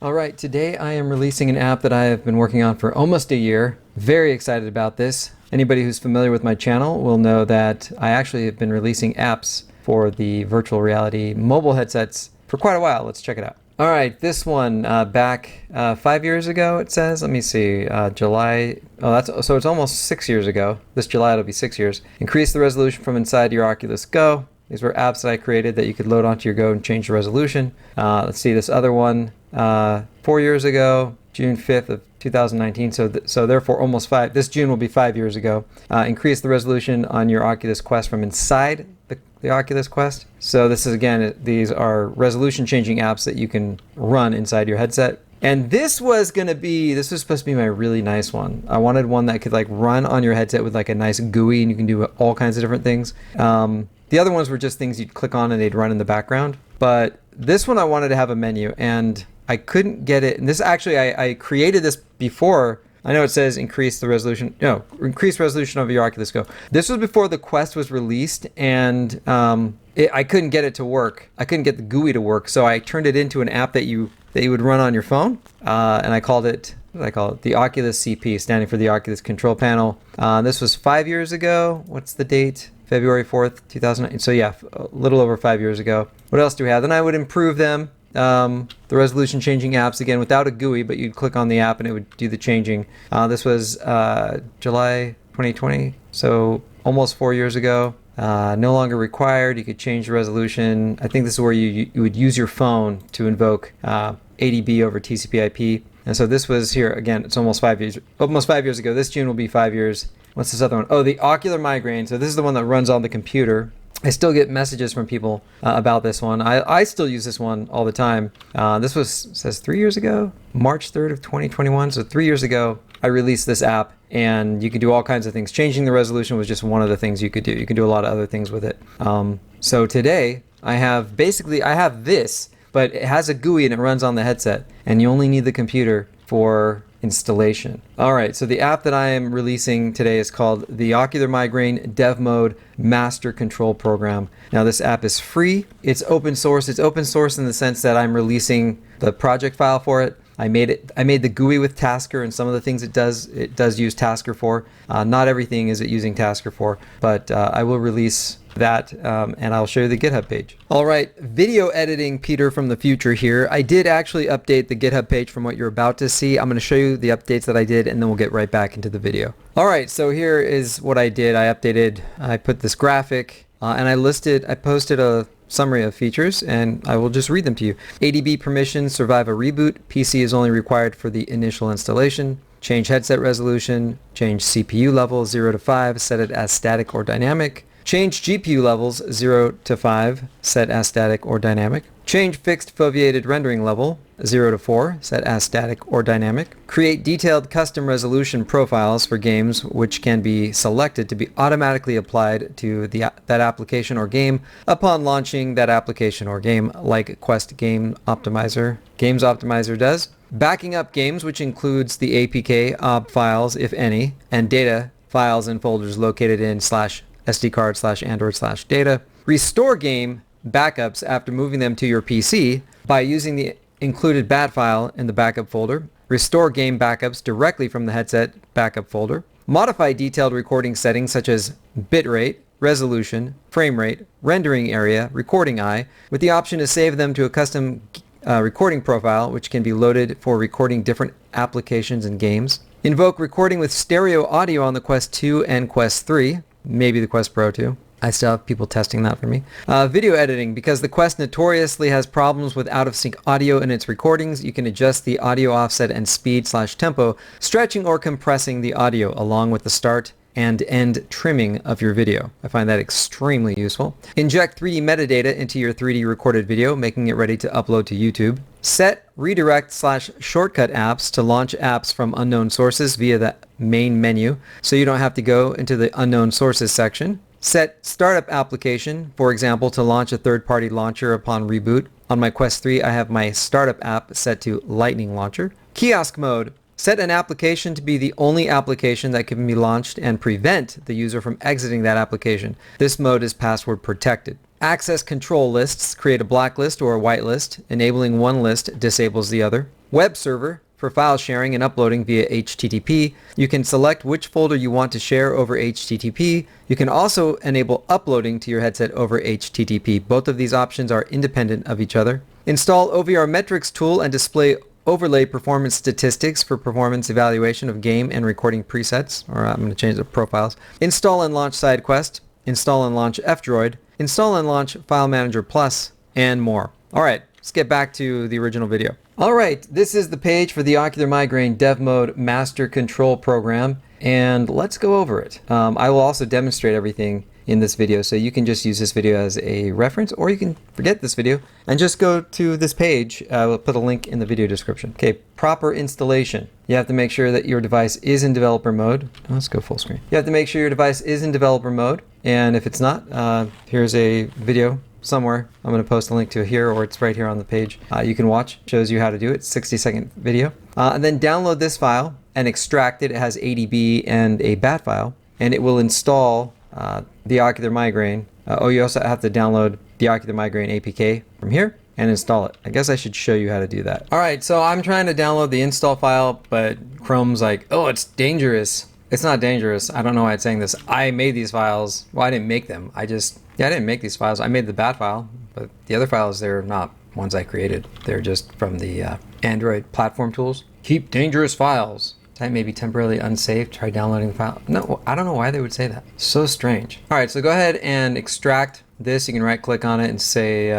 All right, today I am releasing an app that I have been working on for almost a year. Very excited about this. Anybody who's familiar with my channel will know that I actually have been releasing apps for the virtual reality mobile headsets for quite a while. Let's check it out. All right, this one back 5 years ago, it says. Let me see, July. Oh, so it's almost 6 years ago. This July it'll be 6 years. Increase the resolution from inside your Oculus Go. These were apps that I created that you could load onto your Go and change the resolution. Let's see, this other one 4 years ago, June 5th of 2019. So therefore almost five. This June will be 5 years ago. Increase the resolution on your Oculus Quest from inside the Oculus Quest. So this is, again, these are resolution changing apps that you can run inside your headset. And this was supposed to be my really nice one. I wanted one that could like run on your headset with like a nice GUI, and you can do all kinds of different things. The other ones were just things you'd click on and they'd run in the background. But this one I wanted to have a menu, and I couldn't get it. And this actually, I created this before. I know it says increase resolution of your Oculus Go. This was before the Quest was released, and I couldn't get it to work. I couldn't get the GUI to work, so I turned it into an app that you would run on your phone, and I called it, what did I call it? The Oculus CP, standing for the Oculus Control Panel. This was 5 years ago. What's the date? February 4th, 2009. So yeah, a little over 5 years ago. What else do we have? Then I would improve them. The resolution changing apps, again, without a GUI, but you'd click on the app and it would do the changing. This was July 2020, so almost 4 years ago. No longer required. You could change the resolution. I think this is where you would use your phone to invoke ADB over TCP/IP. And so this was here again. It's almost 5 years ago. This June will be 5 years. What's this other one? Oh, the Ocular Migraine. So this is the one that runs on the computer. I still get messages from people about this one. I still use this one all the time. This says 3 years ago, March 3rd of 2021. So 3 years ago, I released this app, and you could do all kinds of things. Changing the resolution was just one of the things you could do. You can do a lot of other things with it. So today, I have this, but it has a GUI and it runs on the headset, and you only need the computer for installation. All right, so the app that I am releasing today is called the Ocular Migraine Dev Mode Master Control Program. Now this app is free. It's open source. It's open source in the sense that I'm releasing the project file for it. I made the GUI with Tasker, and some of the things it does use Tasker for. Not everything is it using Tasker for, but I will release that, and I'll show you the GitHub page. All right, video editing, Peter from the future here. I did actually update the GitHub page from what you're about to see. I'm going to show you the updates that I did, and then we'll get right back into the video. All right, so here is what I did. I put this graphic, and I posted a summary of features, and I will just read them to you. ADB permissions survive a reboot. PC is only required for the initial installation. Change headset resolution. Change CPU level 0 to 5, set it as static or dynamic. Change GPU levels 0 to 5, set as static or dynamic. Change fixed foveated rendering level 0 to 4, set as static or dynamic. Create detailed custom resolution profiles for games which can be selected to be automatically applied to that application or game upon launching that application or game, like Quest Games Optimizer does. Backing up games, which includes the APK op files, if any, and data files and folders located in /SD card /Android /data. Restore game backups after moving them to your PC by using the included bat file in the backup folder. Restore game backups directly from the headset backup folder. Modify detailed recording settings such as bitrate, resolution, frame rate, rendering area, recording eye, with the option to save them to a custom recording profile, which can be loaded for recording different applications and games. Invoke recording with stereo audio on the Quest 2 and Quest 3. Maybe the Quest Pro too. I still have people testing that for me. Video editing. Because the Quest notoriously has problems with out-of-sync audio in its recordings, you can adjust the audio offset and speed/tempo, stretching or compressing the audio along with the start and end trimming of your video. I find that extremely useful. Inject 3D metadata into your 3D recorded video, making it ready to upload to YouTube. Set redirect/shortcut apps to launch apps from unknown sources via the main menu, so you don't have to go into the unknown sources section. Set startup application, for example, to launch a third-party launcher upon reboot. On my Quest 3, I have my startup app set to Lightning Launcher. Kiosk mode. Set an application to be the only application that can be launched and prevent the user from exiting that application. This mode is password protected. Access control lists create a black list or a white list. Enabling one list disables the other. Web server for file sharing and uploading via HTTP. You can select which folder you want to share over HTTP. You can also enable uploading to your headset over HTTP. Both of these options are independent of each other. Install OVR metrics tool and display overlay performance statistics for performance evaluation of game and recording presets, or I'm going to change the profiles. Install and launch SideQuest. Install and launch F-Droid. Install and launch File Manager Plus, and more. All right, let's get back to the original video. All right, this is the page for the Ocular Migraine Dev Mode Master Control Program, and let's go over it. I will also demonstrate everything in this video, so you can just use this video as a reference, or you can forget this video and just go to this page. We'll put a link in the video description. Okay, proper installation. You have to make sure that your device is in developer mode. Let's go full screen. You have to make sure your device is in developer mode, and if it's not, here's a video somewhere. I'm going to post a link to it here, or it's right here on the page. You can watch. It shows you how to do it. 60-second video. And then download this file and extract it. It has ADB and a BAT file, and it will install the Ocular Migraine. You also have to download the Ocular Migraine APK from here and install it. I guess I should show you how to do that. All right, so I'm trying to download the install file, but Chrome's like, oh, it's dangerous. It's not dangerous. I don't know why it's saying this. I made these files. Well, I didn't make them. I didn't make these files. I made the BAT file, but the other files, they're not ones I created. They're just from the Android platform tools. Keep dangerous files. Type maybe temporarily unsafe. Try downloading the file. No, I don't know why they would say that. So strange. All right, so go ahead and extract this. You can right click on it and say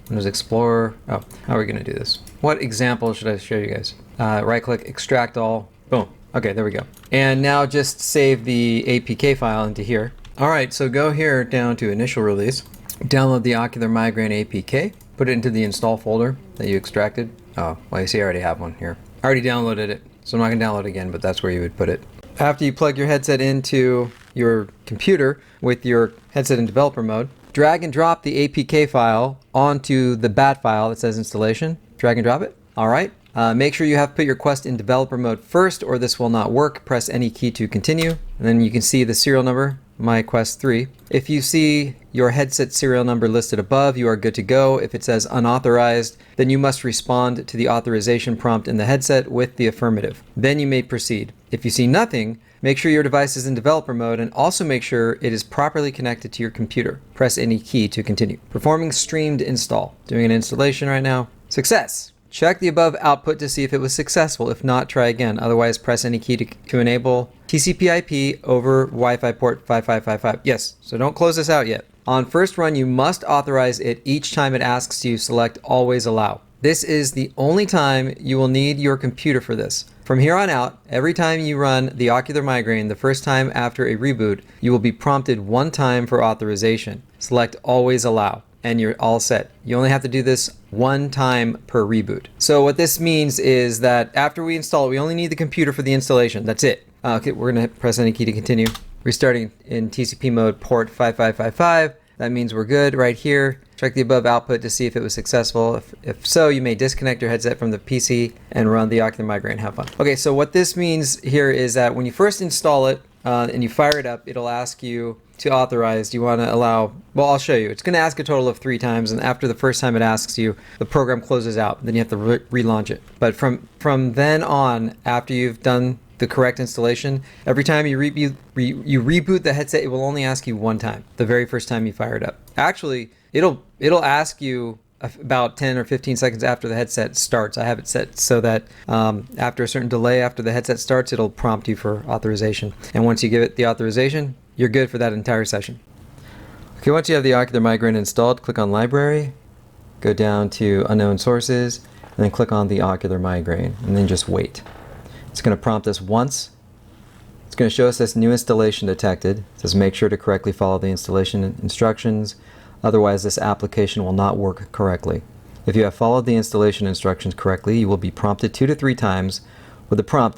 Windows Explorer. Oh, how are we gonna do this? What example should I show you guys? Right click, extract all. Boom. Okay, there we go. And now just save the APK file into here. All right, so go here down to initial release. Download the Ocular Migraine APK. Put it into the install folder that you extracted. Oh, well, you see I already have one here. I already downloaded it, so I'm not gonna download it again, but that's where you would put it. After you plug your headset into your computer with your headset in developer mode, drag and drop the APK file onto the BAT file that says installation. Drag and drop it. All right. Make sure you have put your Quest in developer mode first, or this will not work. Press any key to continue, and then you can see the serial number, my Quest 3. If you see your headset serial number listed above, you are good to go. If it says unauthorized, then you must respond to the authorization prompt in the headset with the affirmative. Then you may proceed. If you see nothing, make sure your device is in developer mode, and also make sure it is properly connected to your computer. Press any key to continue. Performing streamed install. Doing an installation right now. Success! Check the above output to see if it was successful. If not, try again. Otherwise, press any key to enable TCP/IP over Wi-Fi port 5555. Yes, so don't close this out yet. On first run, you must authorize it each time it asks you select always allow. This is the only time you will need your computer for this. From here on out, every time you run the Ocular Migraine, the first time after a reboot, you will be prompted one time for authorization. Select always allow, and you're all set. You only have to do this one time per reboot. So what this means is that after we install it, we only need the computer for the installation. That's it. Okay, we're gonna press any key to continue. Restarting in TCP mode port 5555. That means we're good right here. Check the above output to see if it was successful. If so, you may disconnect your headset from the PC and run the Ocular Migraine. Have fun. Okay, so what this means here is that when you first install it and you fire it up, it'll ask you to authorize. Do you want to allow? Well, I'll show you. It's going to ask a total of 3 times, and after the first time it asks you, the program closes out. Then you have to relaunch it. But from then on, after you've done the correct installation, every time you reboot the headset, it will only ask you one time, the very first time you fire it up. Actually, it'll ask you about 10 or 15 seconds after the headset starts. I have it set so that after a certain delay after the headset starts, it'll prompt you for authorization. And once you give it the authorization, you're good for that entire session. Okay, once you have the Ocular Migraine installed, click on Library, go down to Unknown Sources, and then click on the Ocular Migraine, and then just wait. It's going to prompt us once. It's going to show us this new installation detected. It says make sure to correctly follow the installation instructions. Otherwise, this application will not work correctly. If you have followed the installation instructions correctly, you will be prompted 2 to 3 times with a prompt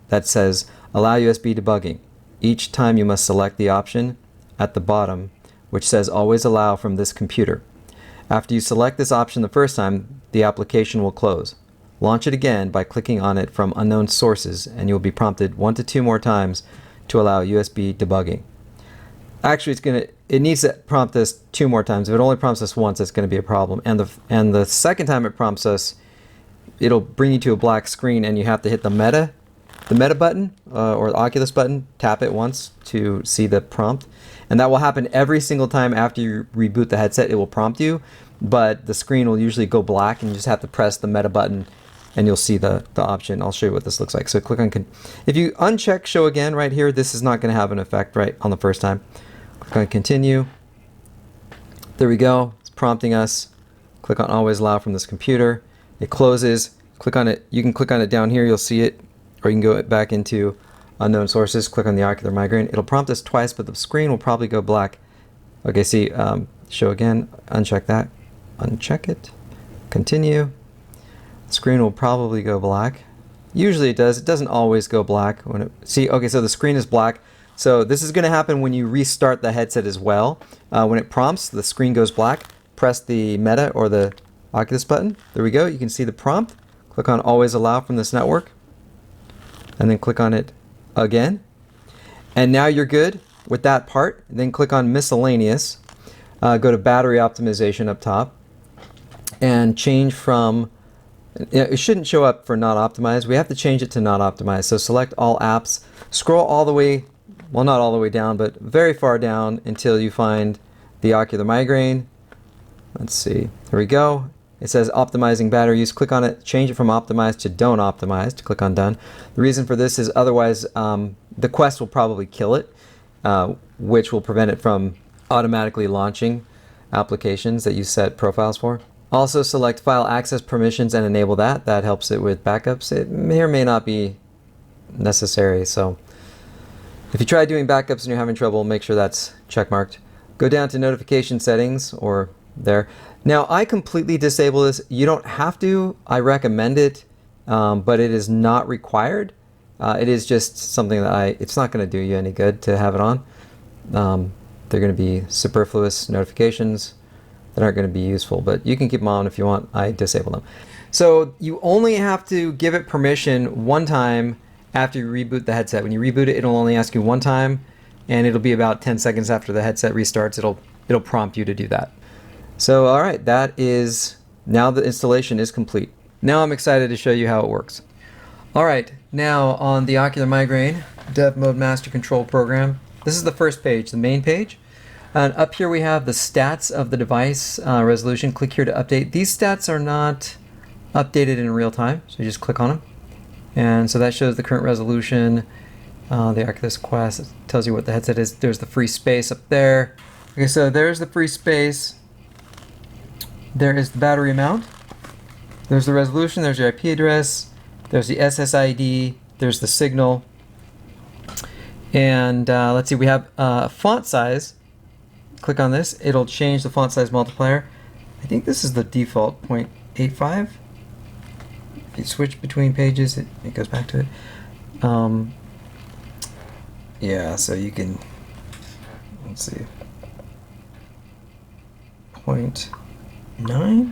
that says allow USB debugging. Each time you must select the option at the bottom which says always allow from this computer. After you select this option the first time, the application will close. Launch it again by clicking on it from unknown sources, and you will be prompted 1 to 2 more times to allow USB debugging. Actually, it needs to prompt us 2 more times. If it only prompts us once, it's going to be a problem. And the second time it prompts us, it'll bring you to a black screen, and you have to hit the meta button or the Oculus button. Tap it once to see the prompt, and that will happen every single time after you reboot the headset. It will prompt you, but the screen will usually go black, and you just have to press the meta button, and you'll see the option. I'll show you what this looks like. So click on if you uncheck show again right here, this is not going to have an effect right on the first time. Click on continue. There we go. It's prompting us. Click on always allow from this computer. It closes. Click on it. You can click on it down here. You'll see it, or you can go back into unknown sources. Click on the Ocular Migraine. It'll prompt us twice, but the screen will probably go black. Okay, see, show again. Uncheck that. Uncheck it. Continue. The screen will probably go black. Usually it does. It doesn't always go black when it. See, okay, so the screen is black. So this is going to happen when you restart the headset as well. When it prompts, the screen goes black. Press the Meta or the Oculus button. There we go. You can see the prompt. Click on always allow from this network, and then click on it again. And now you're good with that part. Then click on miscellaneous. Go to battery optimization up top, and change from. It shouldn't show up for not optimized. We have to change it to not optimized. So select all apps. Scroll all the way. Well, not all the way down, but very far down until you find the Ocular Migraine. Let's see. There we go. It says optimizing battery use. Click on it. Change it from optimized to don't optimized. Click on done. The reason for this is otherwise the Quest will probably kill it, which will prevent it from automatically launching applications that you set profiles for. Also select file access permissions and enable that. That helps it with backups. It may or may not be necessary. So if you try doing backups and you're having trouble, make sure that's checkmarked. Go down to notification settings, or there. Now I completely disable this. You don't have to. I recommend it, but it is not required. It is just something that it's not going to do you any good to have it on. They're going to be superfluous notifications that aren't going to be useful, but you can keep them on if you want. I disable them. So you only have to give it permission one time after you reboot the headset. When you reboot it, it'll only ask you one time, and it'll be about 10 seconds after the headset restarts. It'll prompt you to do that. So all right, that is, now the installation is complete. Now I'm excited to show you how it works. All right, now on the Ocular Migraine Dev Mode Master Control Program, this is the first page, the main page. And up here we have the stats of the device resolution. Click here to update. These stats are not updated in real time, so you just click on them. And so that shows the current resolution. The Oculus Quest tells you what the headset is. There's the free space up there. Okay, so there's the free space. There is the battery amount. There's the resolution. There's your IP address. There's the SSID. There's the signal. And let's see, we have font size. Click on this. It'll change the font size multiplier. I think this is the default 0.85. If you switch between pages, it goes back to it. Yeah, so you can, let's see, 0.9?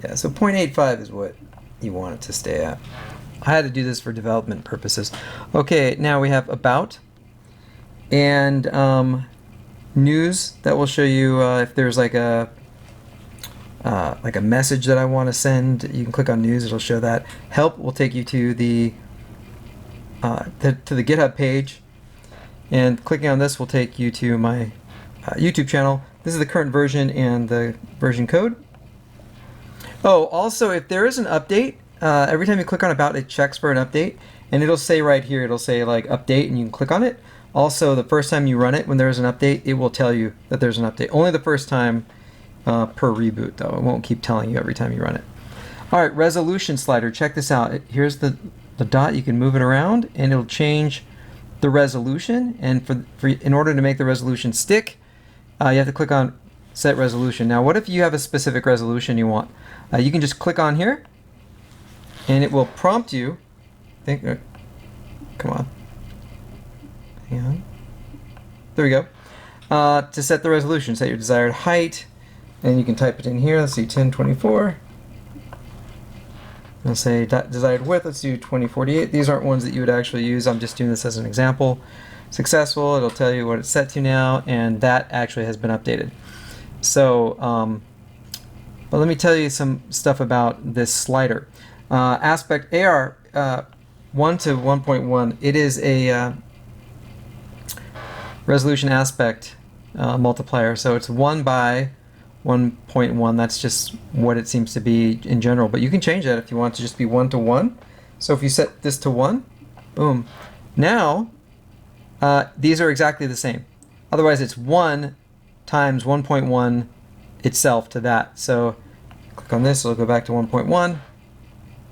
Yeah, so 0.85 is what you want it to stay at. I had to do this for development purposes. Okay, now we have about, and news that will show you if there's like a message that I want to send. You can click on news, it'll show that. Help will take you to the GitHub page, and clicking on this will take you to my YouTube channel. This is the current version and the version code. Oh, also, if there is an update, every time you click on about, it checks for an update, and it'll say right here, it'll say like update, and you can click on it. Also, the first time you run it, when there's an update, it will tell you that there's an update. Only the first time per reboot, though. It won't keep telling you every time you run it. All right, resolution slider. Check this out. Here's the dot. You can move it around, and it'll change the resolution. And in order to make the resolution stick, you have to click on set resolution. Now, what if you have a specific resolution you want? You can just click on here, and it will prompt you. Come on. Hang on. There we go. To set the resolution, set your desired height, and you can type it in here. Let's see, 1024. I'll say desired width. Let's do 2048. These aren't ones that you would actually use. I'm just doing this as an example. successful. It'll tell you what it's set to now, and that actually has been updated. So, but let me tell you some stuff about this slider. Aspect AR 1 to 1.1. It is a resolution aspect multiplier. So it's 1 by 1.1. That's just what it seems to be in general. But you can change that if you want to just be 1 to 1. So if you set this to 1, boom. Now, these are exactly the same. Otherwise, it's 1 times 1.1 itself to that. So click on this, it'll go back to 1.1.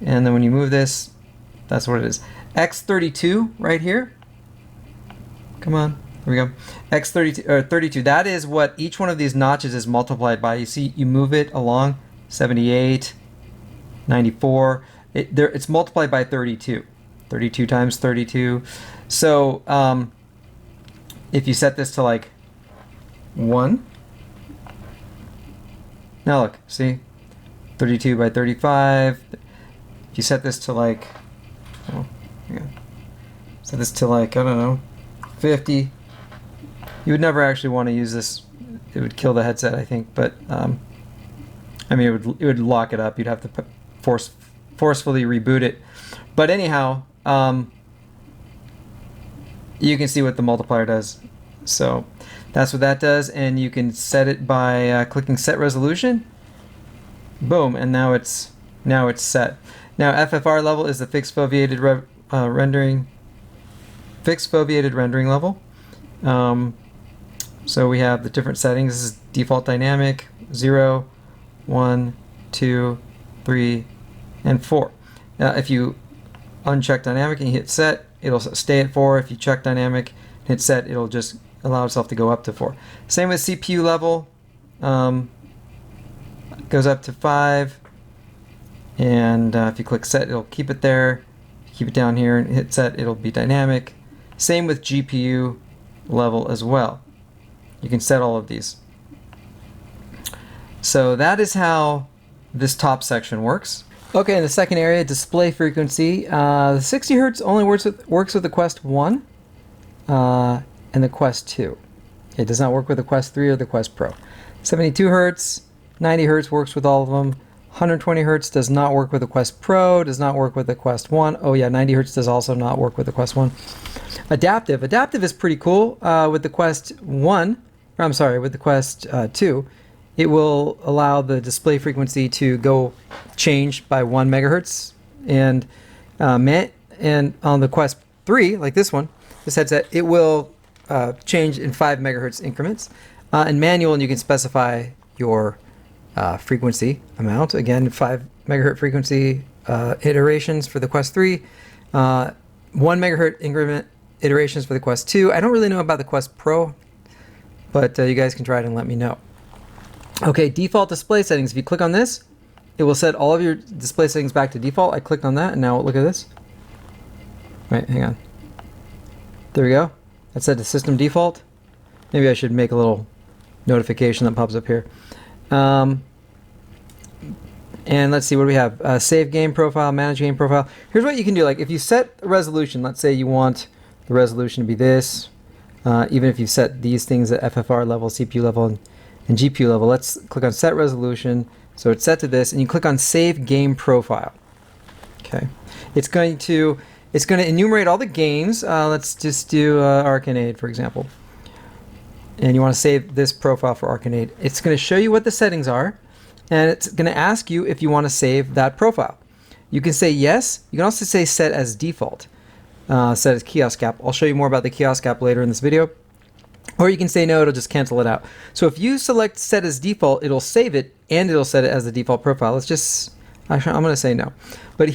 And then when you move this, that's what it is. X32 right here. Come on, here we go. X32 or 32. That is what each one of these notches is multiplied by. You see, you move it along 78, 94. It's multiplied by 32. 32 times 32. So if you set this to like 1, now look, see, 32 by 35. If you set this to like, oh, yeah, set this to like, I don't know, 50. You would never actually want to use this. It would kill the headset, I think. But I mean, it would lock it up. You'd have to forcefully reboot it. But anyhow, you can see what the multiplier does. So that's what that does, and you can set it by clicking Set Resolution. Boom, and now it's set. Now FFR level is the fixed foveated rendering level. So we have the different settings. This is default dynamic 0, 1, 2, 3, and 4. Now if you uncheck dynamic and you hit set, it'll stay at 4. If you check dynamic and hit set, it'll just allow itself to go up to 4. Same with CPU level. Goes up to 5. And if you click set, it'll keep it there. Keep it down here and hit set, it'll be dynamic. Same with GPU level as well. You can set all of these. So that is how this top section works. Okay, in the second area, display frequency. The 60 Hz only works with the Quest 1 and the Quest 2. It does not work with the Quest 3 or the Quest Pro. 72 Hz, 90 Hz works with all of them. 120 Hz does not work with the Quest Pro, does not work with the Quest 1. Oh yeah, 90 Hz does also not work with the Quest 1. Adaptive. Adaptive is pretty cool. With the Quest 1, or I'm sorry, with the Quest 2, it will allow the display frequency to go change by 1 megahertz. And on the Quest 3, like this one, this headset, it will change in 5 megahertz increments. In manual, you can specify your frequency amount. Again, 5 megahertz frequency iterations for the Quest 3, 1 megahertz increment iterations for the Quest 2. I don't really know about the Quest Pro, but you guys can try it and let me know. Okay, default display settings. If you click on this, it will set all of your display settings back to default. I clicked on that, and now look at this. Right, hang on. There we go. That's set to system default. Maybe I should make a little notification that pops up here. And let's see what do we have. Save game profile, manage game profile. Here's what you can do. Like if you set a resolution, let's say you want the resolution to be this, even if you set these things at FFR level, CPU level, and GPU level. Let's click on set resolution. So it's set to this, and you click on save game profile. Okay, it's going to enumerate all the games. Let's just do Arcanade, for example. And you want to save this profile for Arcanade. It's going to show you what the settings are, and it's going to ask you if you want to save that profile. You can say yes. You can also say set as default, set as Kiosk app. I'll show you more about the Kiosk app later in this video. Or you can say no, it'll just cancel it out. So if you select set as default, it'll save it and it'll set it as the default profile. Let's just, actually, I'm going to say no. But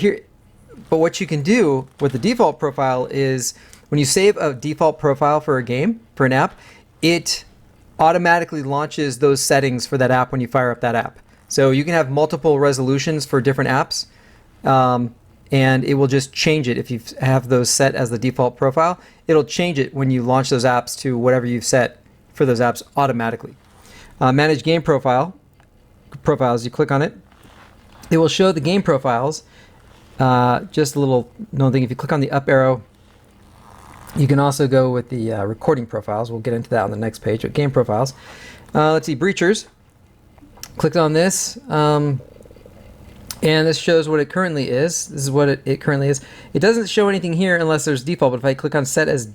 what you can do with the default profile is when you save a default profile for a game, for an app, it automatically launches those settings for that app when you fire up that app. So you can have multiple resolutions for different apps, and it will just change it if you have those set as the default profile. It'll change it when you launch those apps to whatever you've set for those apps automatically. Manage game profiles, you click on it. It will show the game profiles. Just a little known thing, if you click on the up arrow, You can also go with the recording profiles. We'll get into that on the next page, with game profiles. Let's see, breachers. Clicked on this, and this shows what it currently is. This is what it currently is. It doesn't show anything here unless there's default, but if I click on set as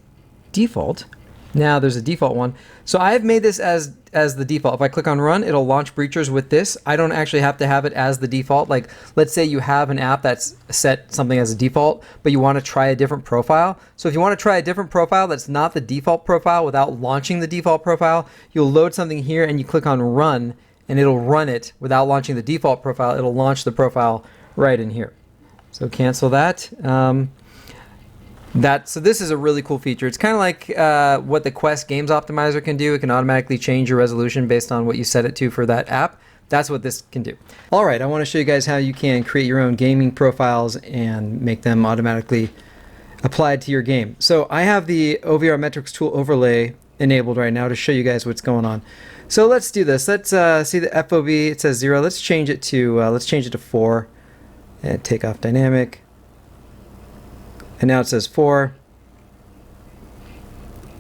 default, now there's a default one. So I've made this as the default. If I click on run, it'll launch breachers with this. I don't actually have to have it as the default. Like, let's say you have an app that's set something as a default, but you want to try a different profile. So if you want to try a different profile that's not the default profile without launching the default profile, you'll load something here and you click on run, and it'll run it without launching the default profile. It'll launch the profile right in here. So cancel that. So this is a really cool feature. It's kind of like what the Quest Games Optimizer can do. It can automatically change your resolution based on what you set it to for that app. That's what this can do. All right, I want to show you guys how you can create your own gaming profiles and make them automatically applied to your game. So I have the OVR Metrics Tool Overlay enabled right now to show you guys what's going on. So let's do this. Let's see the FOV. It says 0. Let's change it to 4 and take off dynamic. And now it says 4.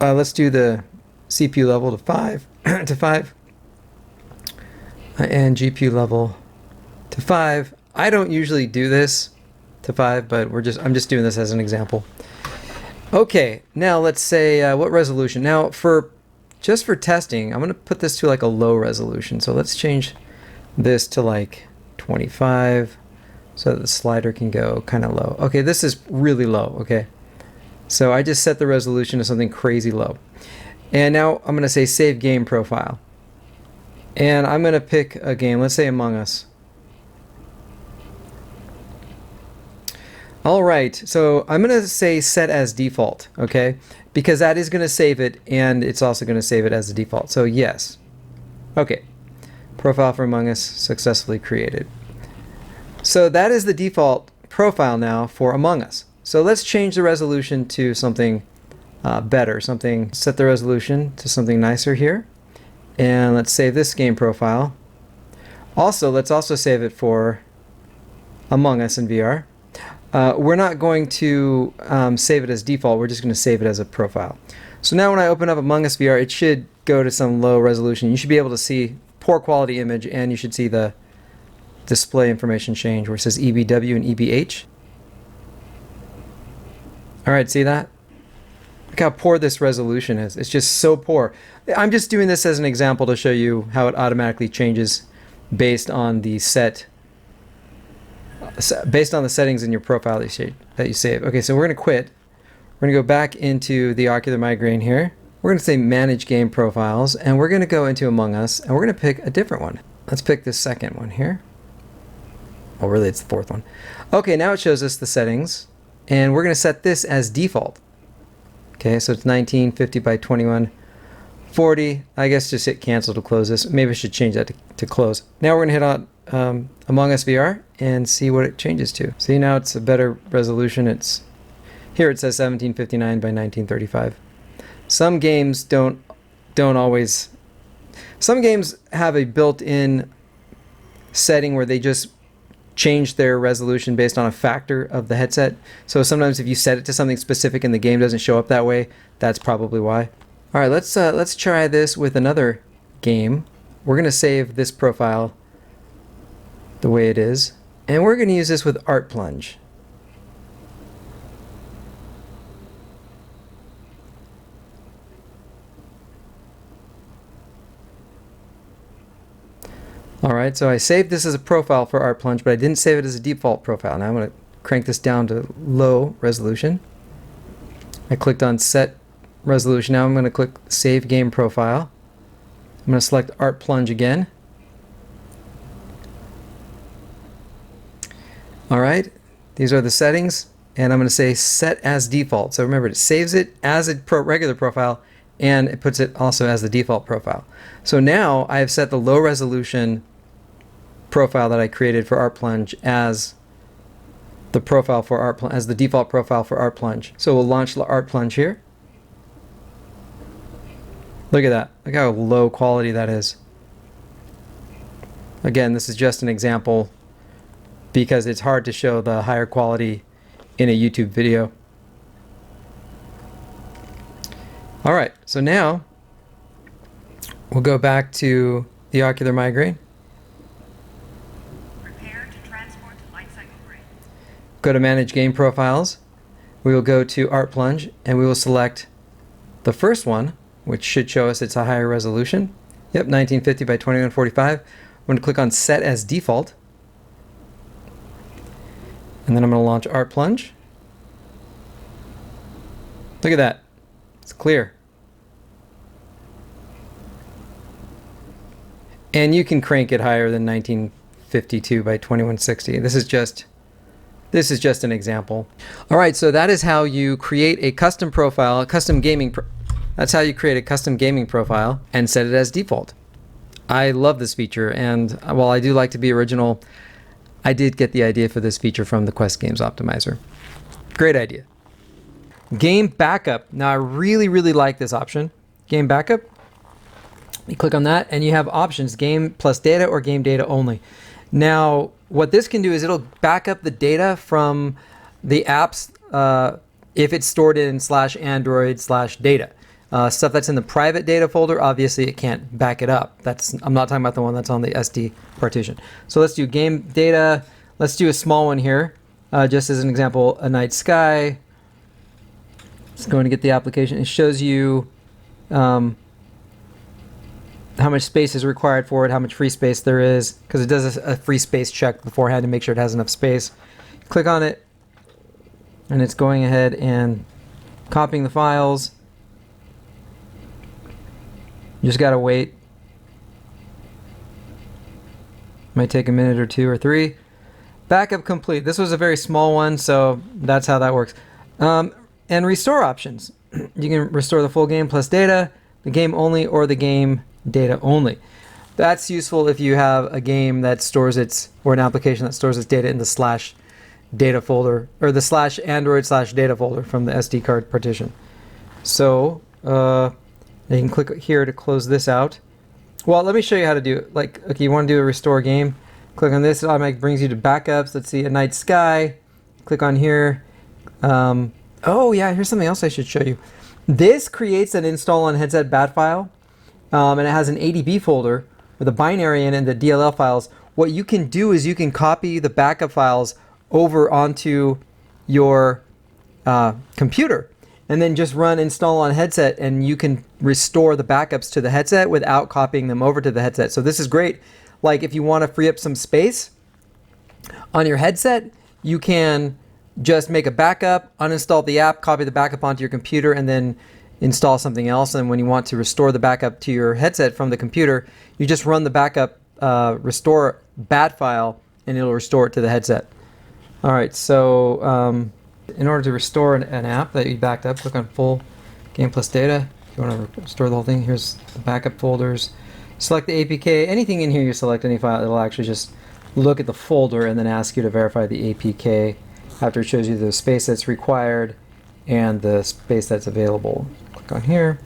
Let's do the CPU level to 5 to 5, and GPU level to 5. I don't usually do this to 5, but I'm just doing this as an example. Okay, now let's say what resolution. Now just for testing, I'm going to put this to like a low resolution. So let's change this to like 25. So that the slider can go kind of low. Okay, this is really low, okay? So I just set the resolution to something crazy low. And now I'm gonna say save game profile. And I'm gonna pick a game, let's say Among Us. All right, so I'm gonna say set as default, okay? Because that is gonna save it, and it's also gonna save it as the default, so yes. Okay, profile for Among Us successfully created. So that is the default profile now for Among Us. So let's change the resolution to something better, set the resolution to something nicer here. And let's save this game profile. Let's also save it for Among Us in VR. We're not going to save it as default, we're just going to save it as a profile. So now when I open up Among Us VR, it should go to some low resolution. You should be able to see poor quality image, and you should see the display information change where it says EBW and EBH. Alright, see that? Look how poor this resolution is. It's just so poor. I'm just doing this as an example to show you how it automatically changes based on the settings in your profile that you save. Okay, so we're going to quit. We're going to go back into the Ocular Migraine here. We're going to say Manage Game Profiles, and we're going to go into Among Us, and we're going to pick a different one. Let's pick this second one here. Oh, really, it's the fourth one. Okay, now it shows us the settings, and we're going to set this as default. Okay, so it's 1950 by 2140. I guess just hit cancel to close this. Maybe I should change that to close. Now we're going to hit on Among Us VR and see what it changes to. See, now it's a better resolution. Here it says 1759 by 1935. Some games don't always. Some games have a built-in setting where they just change their resolution based on a factor of the headset. So sometimes if you set it to something specific and the game doesn't show up that way, that's probably why. All right, let's try this with another game. We're going to save this profile the way it is, and we're going to use this with Art Plunge. Alright, so I saved this as a profile for Art Plunge, but I didn't save it as a default profile. Now I'm going to crank this down to low resolution. I clicked on set resolution. Now I'm going to click save game profile. I'm going to select Art Plunge again. Alright, these are the settings, and I'm going to say set as default. So remember, it saves it as a regular profile, and it puts it also as the default profile. So now I have set the low resolution profile that I created for Art Plunge as the profile for as the default profile for Art Plunge. So we'll launch Art Plunge here. Look at that. Look how low quality that is. Again, this is just an example because it's hard to show the higher quality in a YouTube video. All right, so now we'll go back to the Ocular Migraine. Prepare to transport to lifecycle grid. Go to Manage Game Profiles. We will go to Art Plunge, and we will select the first one, which should show us it's a higher resolution. Yep, 1950 by 2145. I'm going to click on Set as Default. And then I'm going to launch Art Plunge. Look at that. It's clear. And you can crank it higher than 1952 by 2160. This is just an example. All right, so that is how you create a custom profile, that's how you create a custom gaming profile and set it as default. I love this feature, and while I do like to be original, I did get the idea for this feature from the Quest Games Optimizer. Great idea. Game backup. Now I really, really like this option. Game backup. You click on that and you have options, game plus data or game data only. Now, what this can do is it'll back up the data from the apps if it's stored in /Android/data. Stuff that's in the private data folder, obviously it can't back it up. I'm not talking about the one that's on the SD partition. So let's do game data. Let's do a small one here. Just as an example, a night sky. It's going to get the application. It shows you how much space is required for it, how much free space there is, because it does a free space check beforehand to make sure it has enough space. Click on it, and it's going ahead and copying the files. You just gotta wait. Might take a minute or two or three. Backup complete. This was a very small one, so that's how that works. And restore options. You can restore the full game plus data, the game only, or the game data only. That's useful if you have a game that stores or an application that stores its data in the /data folder, or the /Android/data folder from the SD card partition. So, you can click here to close this out. Well, let me show you how to do it. Like, okay, you want to do a restore game. Click on this, it automatically brings you to backups. Let's see, a night sky. Click on here. Oh yeah, here's something else I should show you. This creates an install on headset bat file, and it has an ADB folder with a binary in it and the DLL files. What you can do is you can copy the backup files over onto your computer, and then just run install on headset, and you can restore the backups to the headset without copying them over to the headset. So this is great. Like if you want to free up some space on your headset, you can just make a backup, uninstall the app, copy the backup onto your computer, and then install something else. And when you want to restore the backup to your headset from the computer, you just run the backup restore bat file, and it'll restore it to the headset. All right, so in order to restore an app that you backed up, click on full game plus data. If you want to restore the whole thing, here's the backup folders. Select the APK. Anything in here you select, any file, it'll actually just look at the folder and then ask you to verify the APK after it shows you the space that's required and the space that's available. Click on here.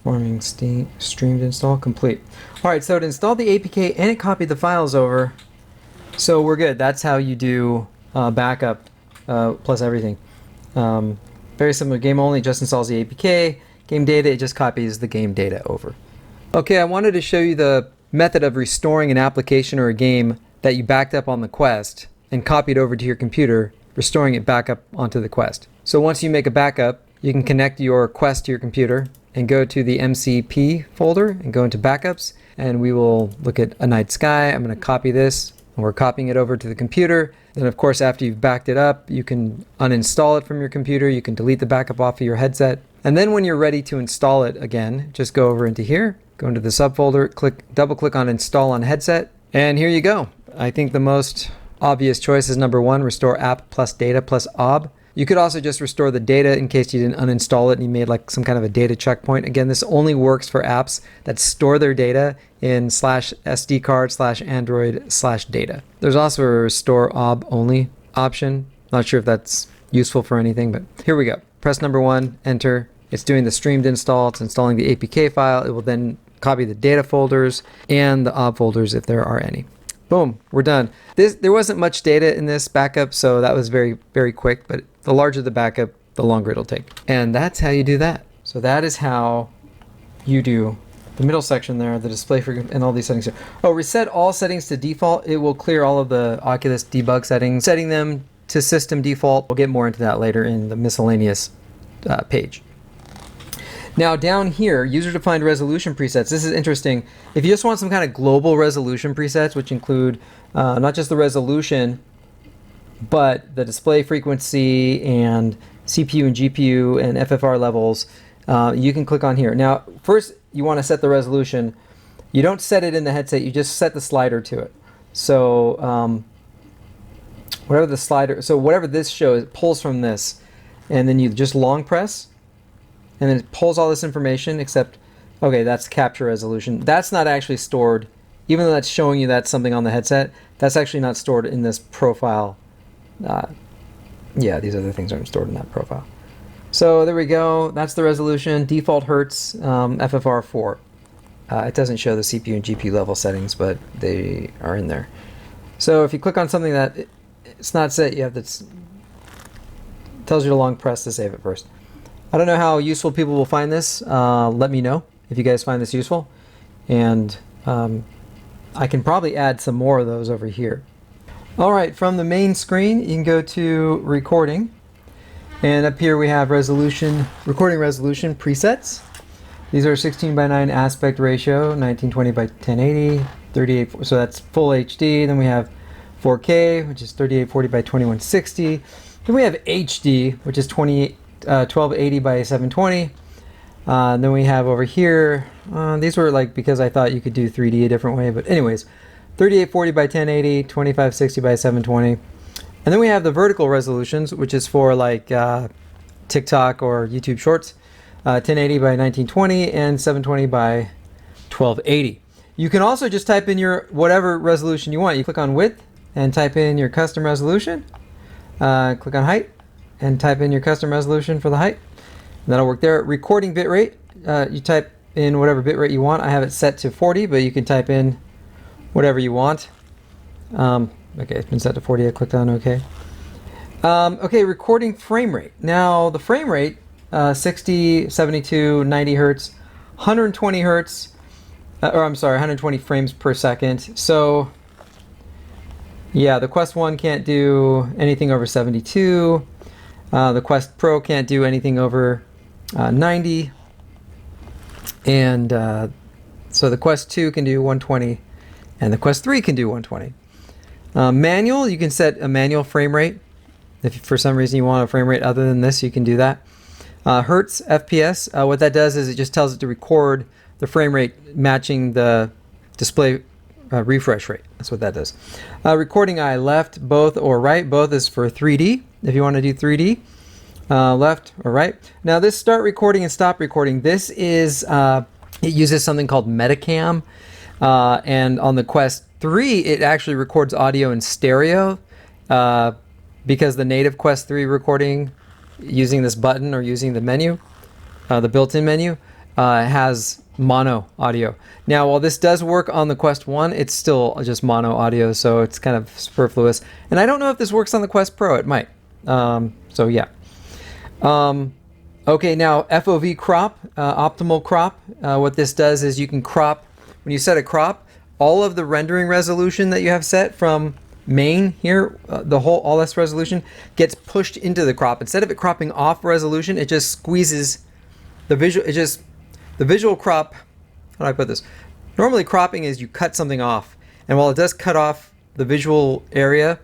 Forming streamed install complete. All right, so it installed the APK and it copied the files over. So we're good. That's how you do backup plus everything. Very similar. Game only just installs the APK. Game data, it just copies the game data over. Okay, I wanted to show you the method of restoring an application or a game that you backed up on the Quest and copied over to your computer, restoring it back up onto the Quest. So once you make a backup, you can connect your Quest to your computer and go to the MCP folder and go into backups, and we will look at a night sky. I'm going to copy this, and we're copying it over to the computer. Then of course, after you've backed it up, you can uninstall it from your computer. You can delete the backup off of your headset. And then when you're ready to install it again, just go over into here, go into the subfolder, double click on install on headset, and here you go. I think the most obvious choice is number one, restore app plus data plus ob. You could also just restore the data in case you didn't uninstall it and you made like some kind of a data checkpoint. Again, this only works for apps that store their data in /SD card /Android/data. There's also a restore ob only option. Not sure if that's useful for anything, but here we go. Press number one, enter. It's doing the streamed install. It's installing the APK file. It will then copy the data folders and the ob folders if there are any. Boom, we're done. There wasn't much data in this backup, so that was very, very quick, but the larger the backup, the longer it'll take. And that's how you do that. So that is how you do the middle section there, the display frequency and all these settings here. Oh, reset all settings to default. It will clear all of the Oculus debug settings, setting them to system default. We'll get more into that later in the miscellaneous page. Now down here, user-defined resolution presets. This is interesting. If you just want some kind of global resolution presets, which include not just the resolution, but the display frequency and CPU and GPU and FFR levels, you can click on here. Now, first you want to set the resolution. You don't set it in the headset, you just set the slider to it. So whatever the slider, so whatever this shows, it pulls from this, and then you just long press, and then it pulls all this information except, okay, that's capture resolution. That's not actually stored, even though that's showing you that's something on the headset, that's actually not stored in this profile. Yeah, these other things aren't stored in that profile. So there we go, that's the resolution, default hertz, FFR 4. It doesn't show the CPU and GPU level settings, but they are in there. So if you click on something that it's not set, you have this, tells you to long press to save it first. I don't know how useful people will find this. Let me know if you guys find this useful. And I can probably add some more of those over here. All right, from the main screen, you can go to recording. And up here we have resolution, recording resolution presets. These are 16:9 aspect ratio, 1920 x 1080, 38, so that's full HD. Then we have 4K, which is 3840 x 2160. Then we have HD, which is 1280 by 720. Then we have over here, these were like because I thought you could do 3D a different way, but anyways, 3840 by 1080, 2560 by 720. And then we have the vertical resolutions, which is for like TikTok or YouTube Shorts, 1080 by 1920 and 720 by 1280. You can also just type in your whatever resolution you want. You click on width and type in your custom resolution. Click on height and type in your custom resolution for the height. And that'll work there. Recording bitrate, you type in whatever bitrate you want. I have it set to 40, but you can type in whatever you want. Okay, it's been set to 40. I clicked on OK. Okay, recording frame rate. Now the frame rate, 60, 72, 90 hertz, 120 hertz, or I'm sorry, 120 frames per second. So yeah, the Quest 1 can't do anything over 72. The Quest Pro can't do anything over 90. And so the Quest 2 can do 120, and the Quest 3 can do 120. Manual, you can set a manual frame rate. If for some reason you want a frame rate other than this, you can do that. Hertz, FPS, what that does is it just tells it to record the frame rate matching the display refresh rate. That's what that does. Recording eye, left, both, or right. Both is for 3D, if you want to do 3D. Left or right. Now this start recording and stop recording, this is, it uses something called MetaCam. And on the Quest 3, it actually records audio in stereo because the native Quest 3 recording using this button or using the menu, the built-in menu, has mono audio. Now, while this does work on the Quest 1, it's still just mono audio, so it's kind of superfluous. And I don't know if this works on the Quest Pro. It might. So yeah. Okay, now FOV crop, optimal crop. What this does is you can crop, when you set a crop, all of the rendering resolution that you have set from main here, all this resolution gets pushed into the crop. Instead of it cropping off resolution, it just squeezes the visual. The visual crop. How do I put this? Normally, cropping is you cut something off, and while it does cut off the visual area,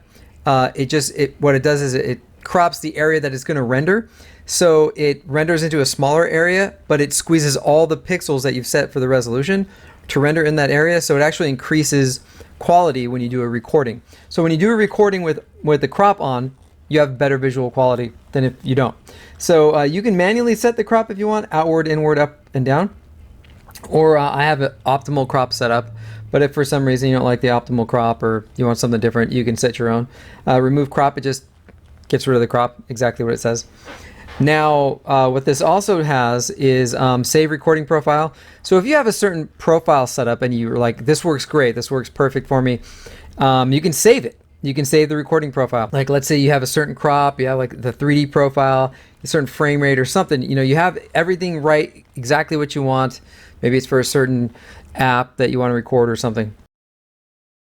what it does is it crops the area that it's going to render. So it renders into a smaller area, but it squeezes all the pixels that you've set for the resolution to render in that area. So it actually increases quality when you do a recording. So when you do a recording with the crop on, you have better visual quality than if you don't. So you can manually set the crop if you want, outward, inward, up, and down. Or I have an optimal crop set up. But if for some reason you don't like the optimal crop or you want something different, you can set your own. Remove crop, it just gets rid of the crop, exactly what it says. Now, what this also has is save recording profile. So if you have a certain profile set up and you're like, this works great, this works perfect for me, you can save it. You can save the recording profile. Like, let's say you have a certain crop, you have like the 3D profile, a certain frame rate or something. You know, you have everything right, exactly what you want. Maybe it's for a certain app that you want to record or something.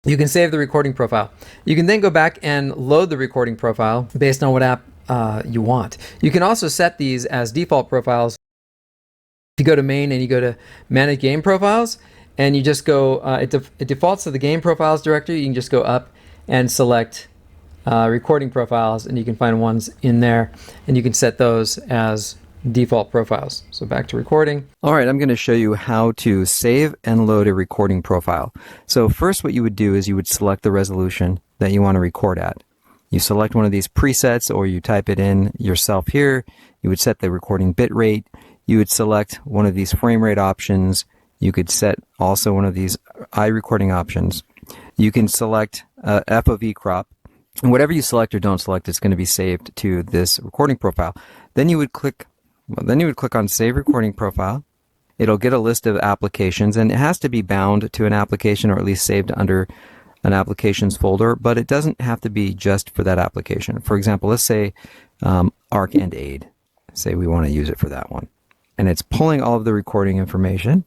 You can save the recording profile. You can then go back and load the recording profile based on what app you want. You can also set these as default profiles. If you go to main and you go to manage game profiles and you just go, it defaults to the game profiles directory. You can just go up and select recording profiles, and you can find ones in there, and you can set those as default profiles. So back to recording. All right, I'm going to show you how to save and load a recording profile. So first what you would do is you would select the resolution that you want to record at. You select one of these presets, or you type it in yourself here. You would set the recording bit rate. You would select one of these frame rate options. You could set also one of these iRecording options. You can select FOV Crop. And whatever you select or don't select, it's going to be saved to this recording profile. Then you would click on Save Recording Profile. It'll get a list of applications, and it has to be bound to an application or at least saved under an applications folder, but it doesn't have to be just for that application. For example, let's say ARC and AID. Say we want to use it for that one. And it's pulling all of the recording information,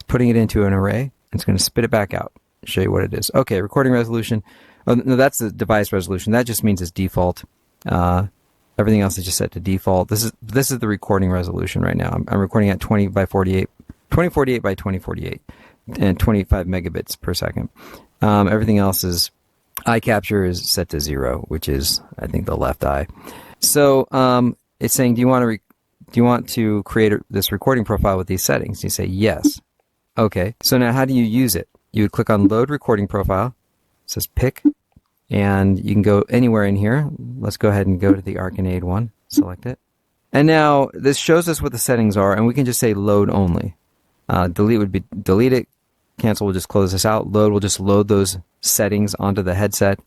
putting it into an array, and it's going to spit it back out. Show you what it is. Okay, recording resolution. Oh, no, that's the device resolution. That just means it's default. Everything else is just set to default. This is the recording resolution right now. I'm recording at 2048 by 2048 and 25 megabits per second. Everything else is eye capture is set to 0, which is, I think, the left eye. So it's saying, do you want to create this recording profile with these settings? You say yes. Okay. So now how do you use it? You would click on Load Recording Profile. It says Pick, and you can go anywhere in here. Let's go ahead and go to the ARC and AID one. Select it. And now this shows us what the settings are, and we can just say Load Only. Delete would be delete it. Cancel will just close this out. Load will just load those settings onto the headset.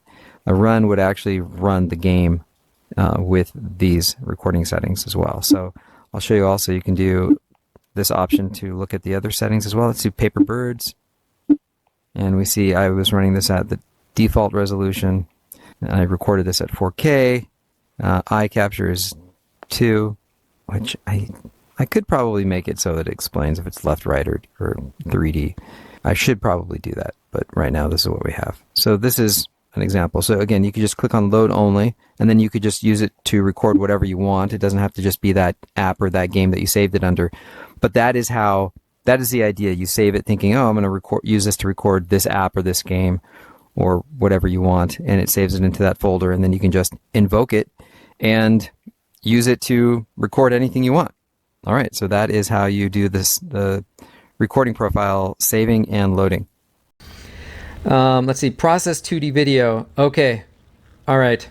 A run would actually run the game with these recording settings as well. So I'll show you also, you can do this option to look at the other settings as well. Let's do Paper Birds. And we see I was running this at the default resolution. I recorded this at 4K. Eye capture is 2, which I could probably make it so that it explains if it's left, right, or 3D. I should probably do that, but right now this is what we have. So this is an example. So again, you could just click on Load Only, and then you could just use it to record whatever you want. It doesn't have to just be that app or that game that you saved it under. But that is the idea. You save it thinking, oh, I'm going to use this to record this app or this game or whatever you want, and it saves it into that folder, and then you can just invoke it and use it to record anything you want. All right, so that is how you do this, the recording profile saving and loading. Let's see, process 2D video. Okay, all right.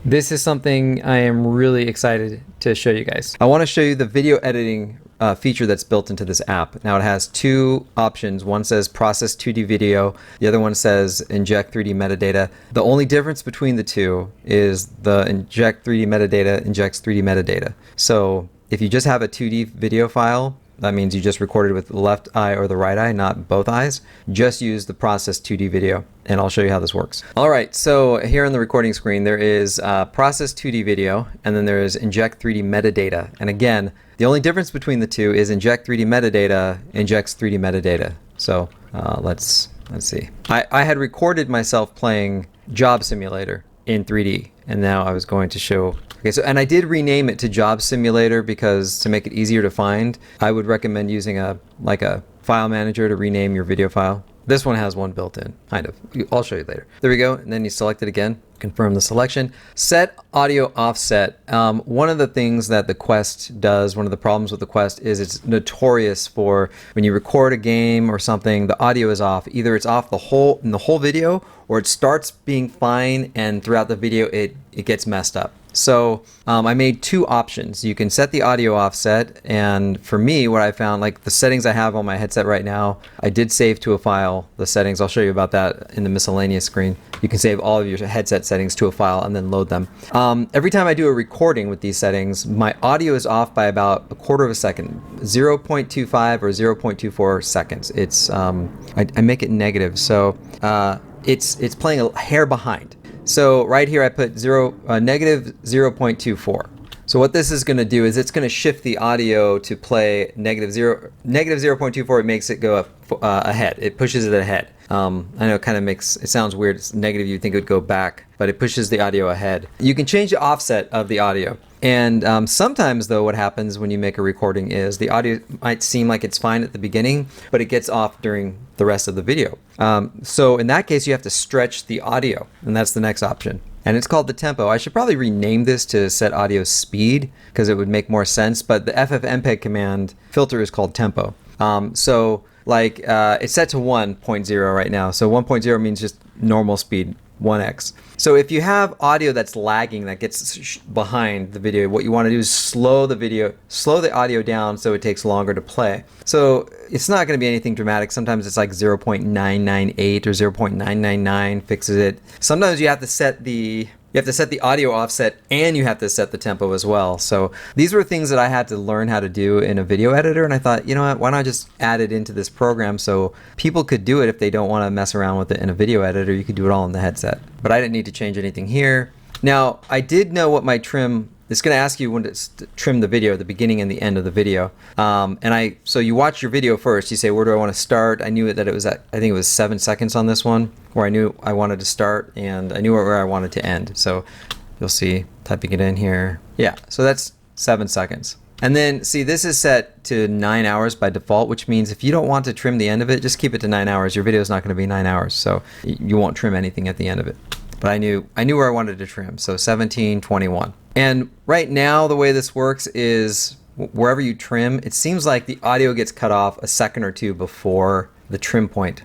This is something I am really excited to show you guys. I want to show you the video editing feature that's built into this app. Now it has two options. One says process 2D video. The other one says inject 3D metadata. The only difference between the two is the inject 3D metadata injects 3D metadata. So if you just have a 2D video file, that means you just recorded with the left eye or the right eye, not both eyes. Just use the process 2D video, and I'll show you how this works. All right, so here on the recording screen, there is process 2D video, and then there is inject 3D metadata. And again, the only difference between the two is inject 3D metadata injects 3D metadata. So let's see. I had recorded myself playing Job Simulator in 3D, and now I was going to show. Okay, so and I did rename it to Job Simulator because to make it easier to find, I would recommend using a file manager to rename your video file. This one has one built in, kind of. I'll show you later. There we go, and then you select it again, confirm the selection. Set audio offset. One of the things that the Quest does, one of the problems with the Quest is it's notorious for when you record a game or something, the audio is off. Either it's off in the whole video, or it starts being fine and throughout the video it gets messed up. So I made two options. You can set the audio offset, and for me, what I found, like the settings I have on my headset right now, I did save to a file the settings. I'll show you about that in the miscellaneous screen. You can save all of your headset settings to a file and then load them. Every time I do a recording with these settings, my audio is off by about a quarter of a second, 0.25 or 0.24 seconds. It's I make it negative, so it's playing a hair behind. So right here I put negative 0.24. So what this is going to do is it's going to shift the audio to play negative 0.24. It makes it go up ahead. It pushes it ahead. I know it kind of it sounds weird. It's negative, you'd think it would go back, but it pushes the audio ahead. You can change the offset of the audio. And sometimes, though, what happens when you make a recording is the audio might seem like it's fine at the beginning, but it gets off during the rest of the video. So in that case, you have to stretch the audio, and that's the next option. And it's called the tempo. I should probably rename this to set audio speed because it would make more sense, but the FFmpeg command filter is called tempo. It's set to 1.0 right now. So 1.0 means just normal speed, 1x. So if you have audio that's lagging, that gets behind the video, what you want to do is slow the audio down so it takes longer to play. So it's not going to be anything dramatic. Sometimes it's like 0.998 or 0.999 fixes it. Sometimes you have to set the audio offset and you have to set the tempo as well. So these were things that I had to learn how to do in a video editor, and I thought, you know what, why not just add it into this program so people could do it if they don't want to mess around with it in a video editor. You could do it all in the headset. But I didn't need to change anything here. Now, I did know what my trim, it's going to ask you when to trim the video, the beginning and the end of the video. So you watch your video first. You say, where do I want to start? I knew that it was at, I think it was 7 seconds on this one, where I knew I wanted to start, and I knew where I wanted to end. So you'll see, typing it in here. Yeah, so that's 7 seconds. And then, see, this is set to 9 hours by default, which means if you don't want to trim the end of it, just keep it to 9 hours. Your video is not going to be 9 hours, so you won't trim anything at the end of it. But I knew where I wanted to trim, so 17, 21. And right now, the way this works is wherever you trim, it seems like the audio gets cut off a second or two before the trim point.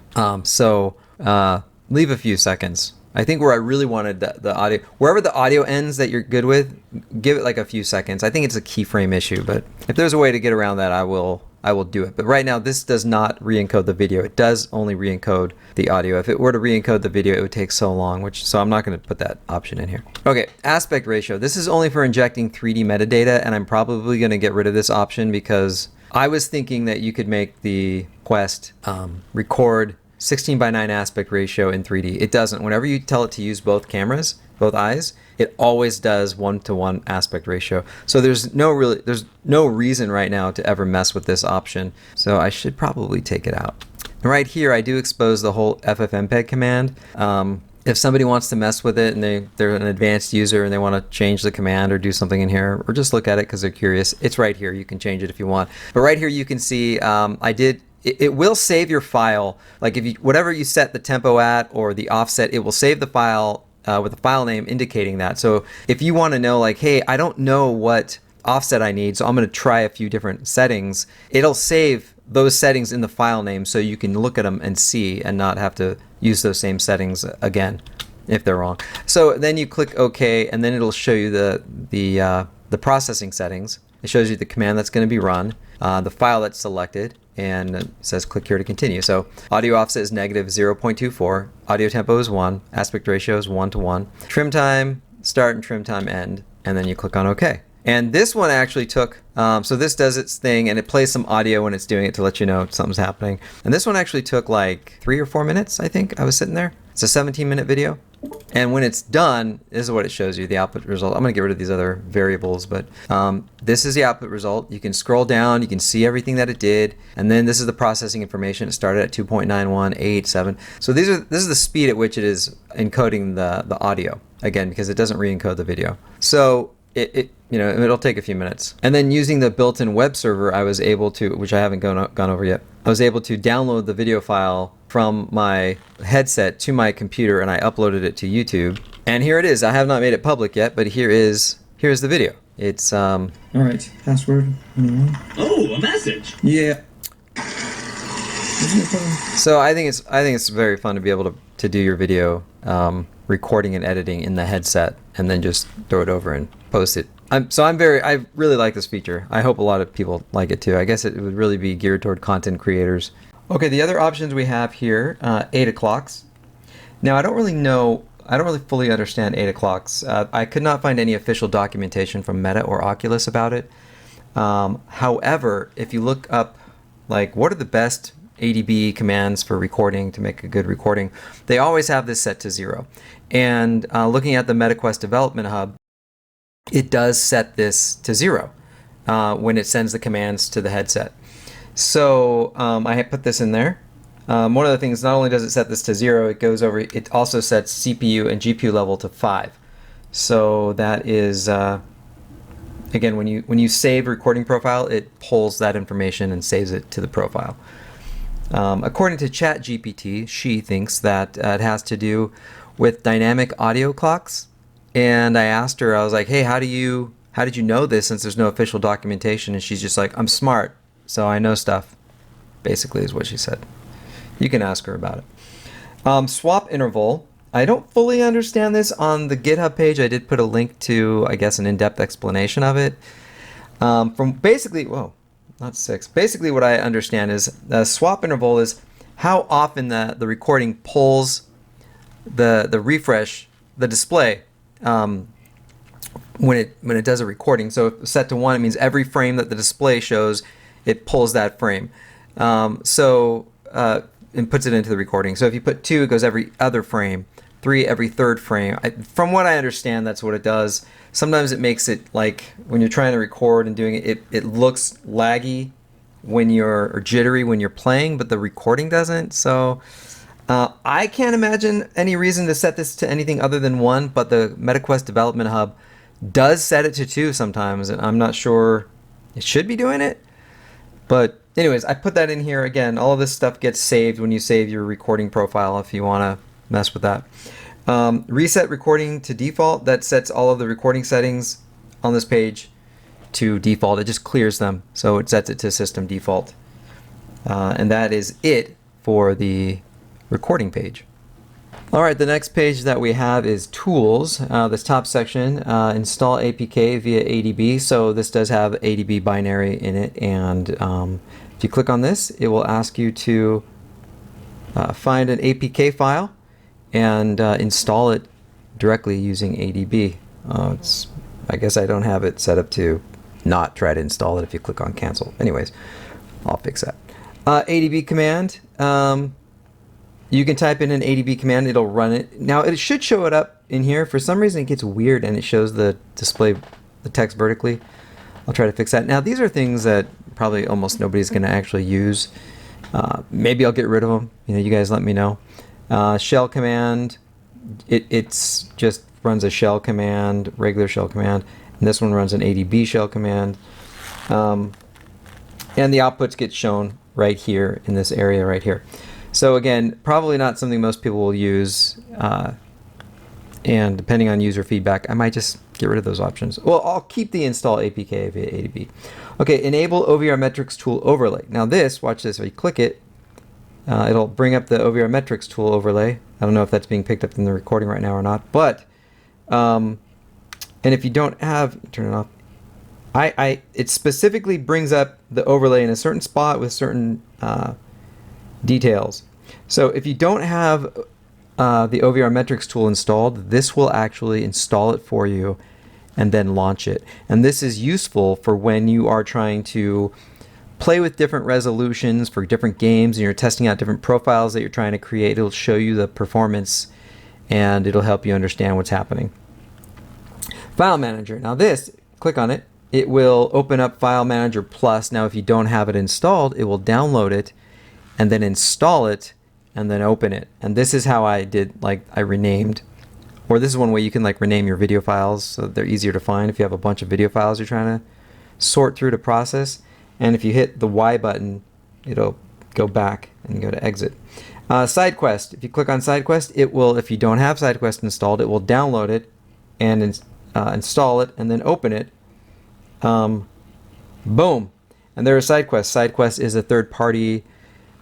Leave a few seconds. I think where I really wanted the audio, wherever the audio ends that you're good with, give it like a few seconds. I think it's a keyframe issue, but if there's a way to get around that, I will do it. But right now, this does not re-encode the video. It does only re-encode the audio. If it were to re-encode the video, it would take so long, so I'm not going to put that option in here. Okay, aspect ratio. This is only for injecting 3D metadata, and I'm probably going to get rid of this option because I was thinking that you could make the Quest record 16:9 aspect ratio in 3D. It doesn't. Whenever you tell it to use both cameras, both eyes, it always does 1:1 aspect ratio. So there's no reason right now to ever mess with this option. So I should probably take it out. And right here, I do expose the whole FFmpeg command. If somebody wants to mess with it and they're an advanced user and they want to change the command or do something in here, or just look at it because they're curious, it's right here. You can change it if you want. But right here, you can see it will save your file. Like whatever you set the tempo at or the offset, it will save the file with a file name indicating that. So if you want to know, like, hey, I don't know what offset I need, so I'm going to try a few different settings, it'll save those settings in the file name so you can look at them and see and not have to use those same settings again if they're wrong. So then you click OK, and then it'll show you the processing settings. It shows you the command that's going to be run, the file that's selected, and it says click here to continue. So audio offset is negative 0.24, audio tempo is 1, aspect ratio is 1:1, trim time start and trim time end, and then you click on OK. And this one actually took, so this does its thing and it plays some audio when it's doing it to let you know something's happening. And this one actually took like 3 or 4 minutes, I think. I was sitting there. It's a 17-minute video. And when it's done, this is what it shows you, the output result. I'm going to get rid of these other variables, but this is the output result. You can scroll down, you can see everything that it did, and then this is the processing information. It started at 2.9187. So this is the speed at which it is encoding the audio, again, because it doesn't re-encode the video. So it'll take a few minutes. And then using the built-in web server, I was able to, which I haven't gone over yet, I was able to download the video file from my headset to my computer, and I uploaded it to YouTube. And here it is. I have not made it public yet, but here's the video. It's All right, password. Oh, a message. Yeah. So I think it's very fun to be able to to do your video recording and editing in the headset, and then just throw it over and post it. I really like this feature. I hope a lot of people like it too. I guess it would really be geared toward content creators. Okay, the other options we have here, adaclocks. Now I don't really fully understand adaclocks. I could not find any official documentation from Meta or Oculus about it. However, if you look up, like, what are the best ADB commands for recording to make a good recording, they always have this set to 0. And looking at the MetaQuest Development Hub, it does set this to 0 when it sends the commands to the headset. So I put this in there. One of the things, not only does it set this to 0, it also sets CPU and GPU level to 5. So that is, again, when you save recording profile, it pulls that information and saves it to the profile. According to ChatGPT, she thinks that it has to do with dynamic audio clocks. And I asked her, I was like, hey, how did you know this, since there's no official documentation? And she's just like, I'm smart, so I know stuff, basically is what she said. You can ask her about it. Swap interval. I don't fully understand this. On the GitHub page, I did put a link to, I guess, an in-depth explanation of it. From basically, basically what I understand is the swap interval is how often the recording pulls the refresh, the display, when it does a recording. So if set to 1, it means every frame that the display shows, it pulls that frame. And puts it into the recording. So if you put 2, it goes every other frame. 3, every third frame. From what I understand, that's what it does. Sometimes it makes it, like, when you're trying to record and doing it, it looks laggy or jittery when you're playing, but the recording doesn't. So I can't imagine any reason to set this to anything other than 1, but the MetaQuest Development Hub does set it to 2 sometimes, and I'm not sure it should be doing it. But anyways, I put that in here. Again, all of this stuff gets saved when you save your recording profile if you want to mess with that. Reset recording to default. That sets all of the recording settings on this page to default. It just clears them, so it sets it to system default. And that is it for the recording page. All right, the next page that we have is tools. This top section, install APK via ADB. So this does have ADB binary in it, and if you click on this, it will ask you to find an APK file and install it directly using ADB. I guess I don't have it set up to not try to install it if you click on cancel. Anyways, I'll fix that. ADB command. You can type in an ADB command, it'll run it. Now it should show it up in here. For some reason it gets weird and it shows the text vertically. I'll try to fix that. Now these are things that probably almost nobody's going to actually use. Maybe I'll get rid of them. You guys let me know. Shell command, it's just runs a shell command, regular shell command. And this one runs an ADB shell command. And the outputs get shown right here in this area right here. So again, probably not something most people will use, and depending on user feedback, I might just get rid of those options. Well, I'll keep the install APK via ADB. Okay, enable OVR metrics tool overlay. Now this, watch this, if you click it, it'll bring up the OVR metrics tool overlay. I don't know if that's being picked up in the recording right now or not, but, and if you don't have, turn it off, it specifically brings up the overlay in a certain spot with certain details. So if you don't have the OVR metrics tool installed, this will actually install it for you and then launch it. And this is useful for when you are trying to play with different resolutions for different games and you're testing out different profiles that you're trying to create. It'll show you the performance and it'll help you understand what's happening. File Manager. Now this, click on it, it will open up File Manager Plus. Now if you don't have it installed, it will download it and then install it and then open it. And this is how I did, like, I renamed, or this is one way you can like rename your video files so they're easier to find if you have a bunch of video files you're trying to sort through to process. And if you hit the Y button, it'll go back and go to exit. SideQuest, if you click on SideQuest, it will, if you don't have SideQuest installed, it will download it and install it and then open it. Boom. And there's SideQuest. SideQuest is a third-party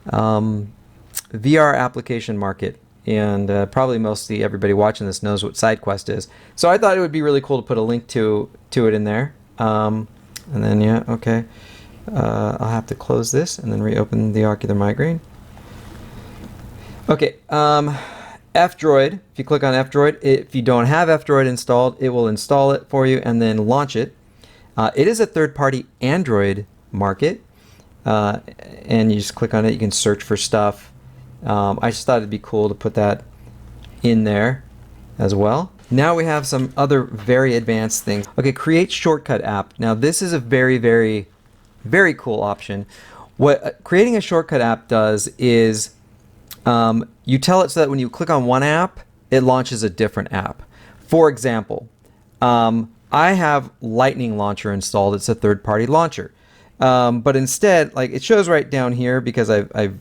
VR application market and probably mostly everybody watching this knows what SideQuest is. So I thought it would be really cool to put a link to it in there. And then yeah, okay. I'll have to close this and then reopen the Ocular Migraine. Okay, F-Droid. If you click on F-Droid, if you don't have F-Droid installed, it will install it for you and then launch it. It is a third-party Android market, and you just click on it. You can search for stuff. I just thought it'd be cool to put that in there as well. Now we have some other very advanced things. Okay, create shortcut app. Now this is a very, very, very cool option. What creating a shortcut app does is you tell it so that when you click on one app, it launches a different app. For example, I have Lightning Launcher installed. It's a third-party launcher. But instead, like it shows right down here because I've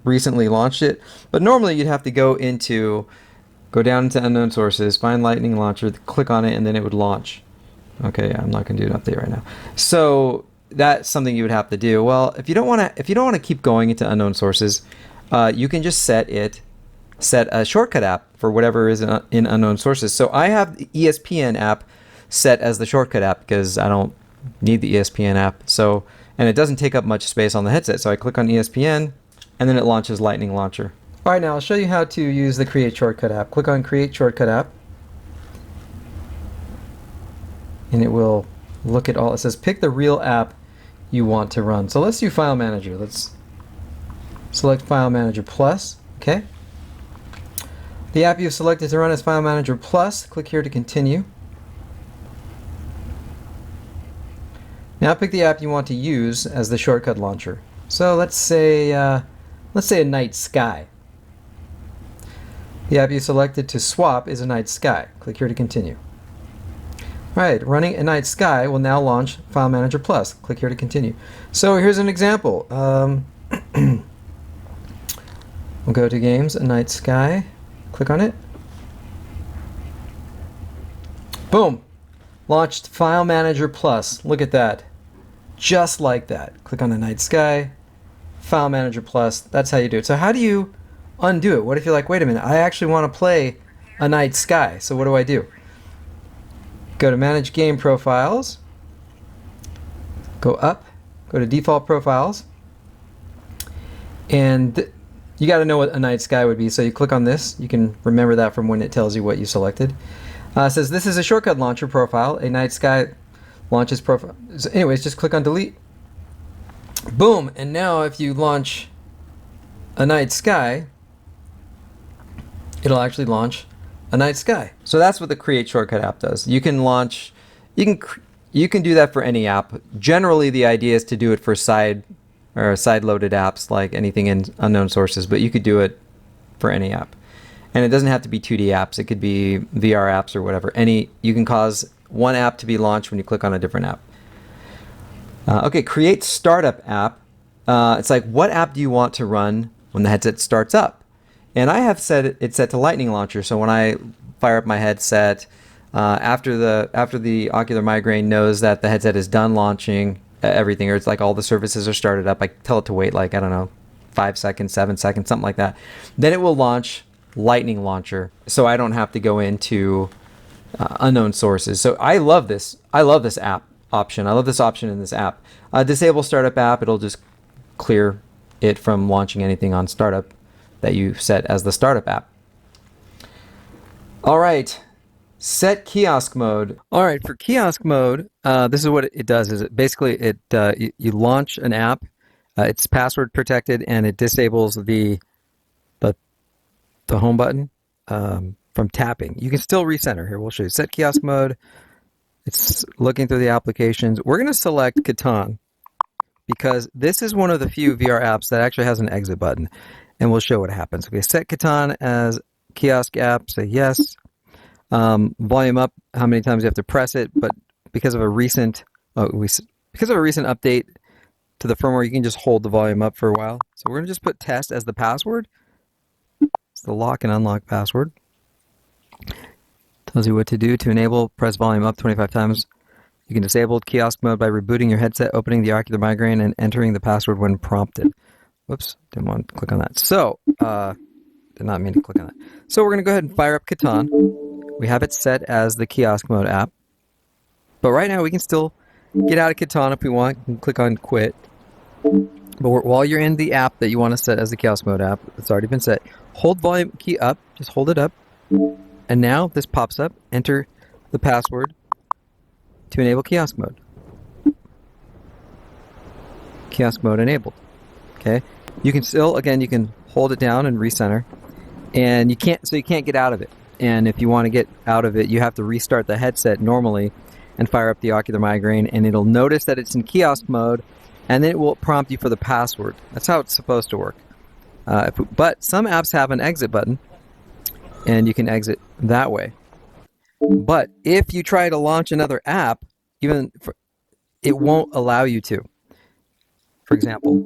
recently launched it. But normally you'd have to go down into unknown sources, find Lightning Launcher, click on it, and then it would launch. Okay, yeah, I'm not going to do an update right now. So that's something you would have to do. Well, if you don't want to keep going into unknown sources, you can just set a shortcut app for whatever is in unknown sources. So I have the ESPN app set as the shortcut app because I don't need the ESPN app. So, and it doesn't take up much space on the headset. So I click on ESPN and then it launches Lightning Launcher. All right, now I'll show you how to use the Create Shortcut app. Click on Create Shortcut app and it will look at all. It says pick the real app you want to run. So let's do File Manager. Let's select File Manager Plus. Okay. The app you've selected to run is File Manager Plus. Click here to continue. Now pick the app you want to use as the shortcut launcher. So let's say a night sky. The app you selected to swap is a night sky. Click here to continue. Alright, running a night sky will now launch File Manager Plus. Click here to continue. So here's an example. We'll go to Games, a night sky. Click on it. Boom! Launched File Manager Plus. Look at that. Just like that. Click on the night sky. File Manager Plus. That's how you do it. So how do you undo it? What if you're like, wait a minute, I actually want to play a night sky. So what do? Go to Manage Game Profiles. Go up. Go to Default Profiles. And you got to know what a night sky would be. So you click on this. You can remember that from when it tells you what you selected. It says this is a shortcut launcher profile. A night sky launches profile. So anyways, just click on delete. Boom. And now if you launch a night sky, it'll actually launch a night sky. So that's what the Create Shortcut app does. You can launch, you can do that for any app. Generally, the idea is to do it for side loaded apps like anything in unknown sources, but you could do it for any app. And it doesn't have to be 2D apps. It could be VR apps or whatever. You can cause one app to be launched when you click on a different app. Okay, create startup app. It's like, what app do you want to run when the headset starts up? And I have set it set to Lightning Launcher. So when I fire up my headset, after the Ocular Migraine knows that the headset is done launching everything, or it's like all the services are started up, I tell it to wait like, I don't know, 5 seconds, 7 seconds, something like that. Then it will launch Lightning Launcher, so I don't have to go into unknown sources. So I love this. I love this app option. I love this option in this app. Disable startup app. It'll just clear it from launching anything on startup that you set as the startup app. All right. Set kiosk mode. All right, for kiosk mode, this is what it does. Is it basically you launch an app, it's password protected, and it disables the home button from tapping. You can still recenter. Here, we'll show you. Set kiosk mode. It's looking through the applications. We're going to select Catan because this is one of the few VR apps that actually has an exit button, and we'll show what happens. Okay, set Catan as kiosk app. Say yes. Volume up. How many times you have to press it? But because of a recent update to the firmware, you can just hold the volume up for a while. So we're going to just put test as the password. It's the lock and unlock password. Tells you what to do. To enable, press volume up 25 times. You can disable kiosk mode by rebooting your headset, opening the Ocular Migraine, and entering the password when prompted. Whoops, didn't want to click on that. So, did not mean to click on that. So we're going to go ahead and fire up Catan. We have it set as the Kiosk Mode app. But right now we can still get out of Catan if we want. You can click on Quit. But while you're in the app that you want to set as the Kiosk Mode app, it's already been set, hold volume key up. Just hold it up. And now this pops up. Enter the password to enable Kiosk Mode. Kiosk Mode enabled. Okay. You can still, again, you can hold it down and recenter. And you can't get out of it. And if you want to get out of it, you have to restart the headset normally and fire up the Ocular Migraine, and it'll notice that it's in Kiosk Mode, and then it will prompt you for the password. That's how it's supposed to work. But some apps have an exit button, and you can exit that way. But if you try to launch another app, it won't allow you to. For example,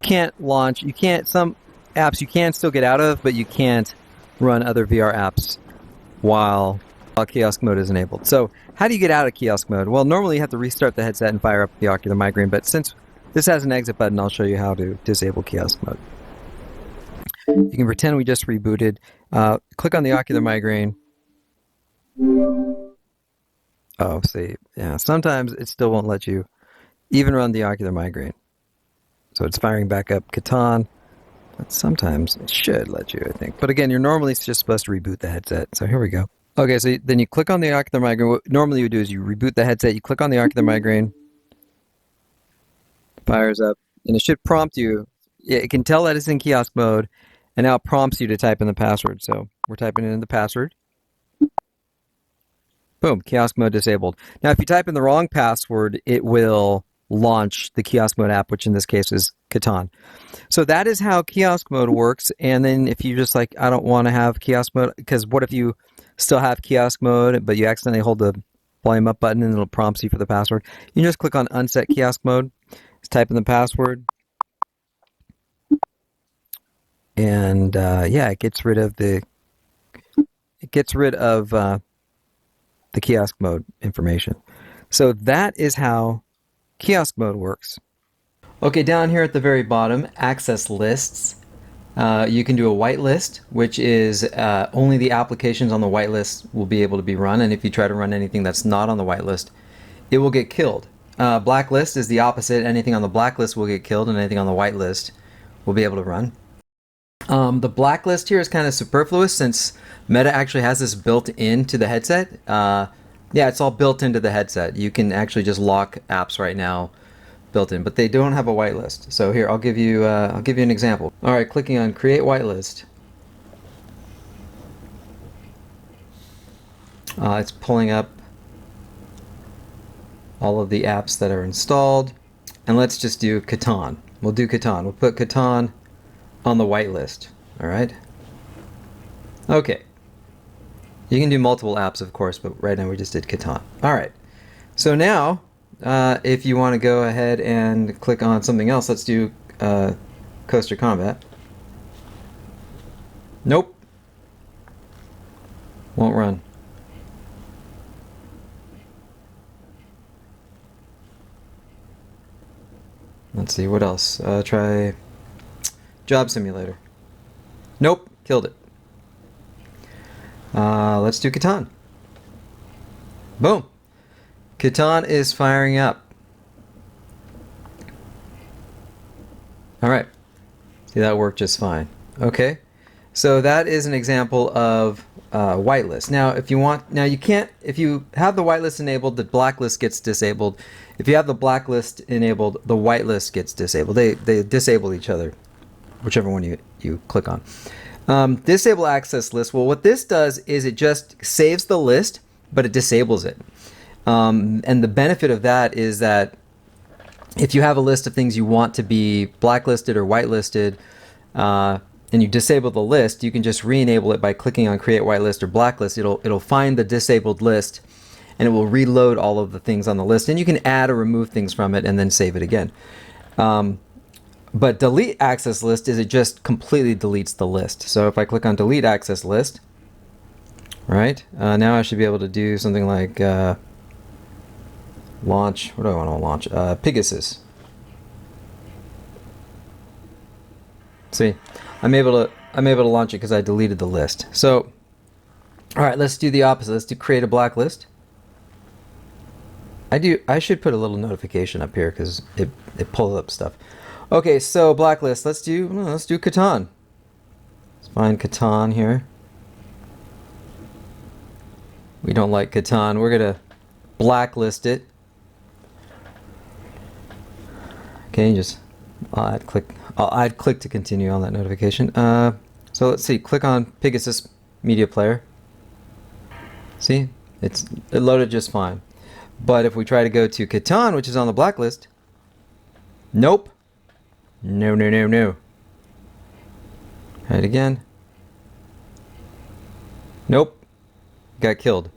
some apps you can still get out of, but you can't run other VR apps while Kiosk Mode is enabled. So how do you get out of Kiosk Mode? Well, normally you have to restart the headset and fire up the Ocular Migraine, but since this has an exit button, I'll show you how to disable Kiosk Mode. You can pretend we just rebooted. Click on the Ocular Migraine. Oh, see, yeah, sometimes it still won't let you even run the Ocular Migraine. So it's firing back up Catan, but sometimes it should let you, I think. But again, you're normally just supposed to reboot the headset. So here we go. Okay, so then you click on the Ocular Migraine. What normally you do is you reboot the headset, you click on the Ocular Migraine, fires up, and it should prompt you. It can tell that it's in Kiosk Mode, and now it prompts you to type in the password. So we're typing in the password. Boom, Kiosk Mode disabled. Now, if you type in the wrong password, it will launch the Kiosk Mode app, which in this case is Catan. So that is how Kiosk Mode works. And then if you just like, I don't want to have Kiosk Mode, because what if you still have Kiosk Mode, but you accidentally hold the volume up button and it'll prompt you for the password? You can just click on Unset Kiosk Mode, just type in the password, and yeah, it gets rid of the Kiosk Mode information. So that is how Kiosk Mode works. Okay, down here at the very bottom, access lists. You can do a whitelist, which is only the applications on the whitelist will be able to be run, and if you try to run anything that's not on the whitelist, it will get killed. Blacklist is the opposite. Anything on the blacklist will get killed, and anything on the whitelist will be able to run. The blacklist here is kind of superfluous since Meta actually has this built into the headset. Yeah, it's all built into the headset. You can actually just lock apps right now built in, but they don't have a whitelist. So here, I'll give you an example. All right, clicking on Create Whitelist. It's pulling up all of the apps that are installed, and let's just do Catan. We'll do Catan. We'll put Catan on the whitelist. All right. Okay. You can do multiple apps, of course, but right now we just did Catan. All right. So now, if you want to go ahead and click on something else, let's do Coaster Combat. Nope. Won't run. Let's see, what else? Try Job Simulator. Nope, killed it. Let's do Catan. Boom. Catan is firing up. All right. See, that worked just fine. Okay. So that is an example of whitelist. Now, if you want, now you can't, if you have the whitelist enabled, the blacklist gets disabled. If you have the blacklist enabled, the whitelist gets disabled. They disable each other, whichever one you click on. Disable access list. Well, what this does is it just saves the list, but it disables it. And the benefit of that is that if you have a list of things you want to be blacklisted or whitelisted, and you disable the list, you can just re-enable it by clicking on Create Whitelist or Blacklist. It'll find the disabled list, and it will reload all of the things on the list. And you can add or remove things from it and then save it again. But delete access list is it just completely deletes the list. So if I click on delete access list, right, now I should be able to do something like launch, what do I want to launch? Pegasus. See, I'm able to launch it because I deleted the list. So, all right, let's do the opposite. Let's do create a black list. I should put a little notification up here because it pulls up stuff. Okay, so blacklist. Let's do Catan. Let's find Catan here. We don't like Catan. We're gonna blacklist it. Okay, I'll add click to continue on that notification. So let's see. Click on Pegasus Media Player. See, it loaded just fine. But if we try to go to Catan, which is on the blacklist, nope. No. Try it again. Nope. Got killed.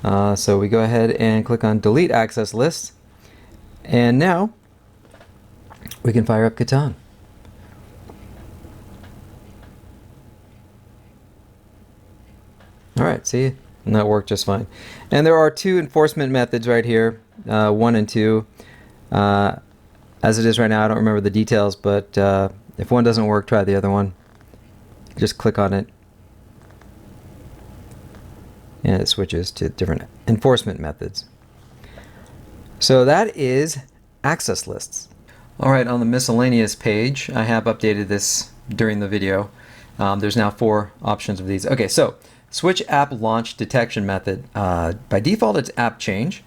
So we go ahead and click on Delete Access List. And now we can fire up Catan. All right, see? And that worked just fine. And there are two enforcement methods right here, 1 and 2. As it is right now, I don't remember the details, but if one doesn't work, try the other one. Just click on it. And it switches to different enforcement methods. So that is access lists. All right, on the miscellaneous page, I have updated this during the video. There's now 4 options of these. Okay, so switch app launch detection method. By default, it's app change.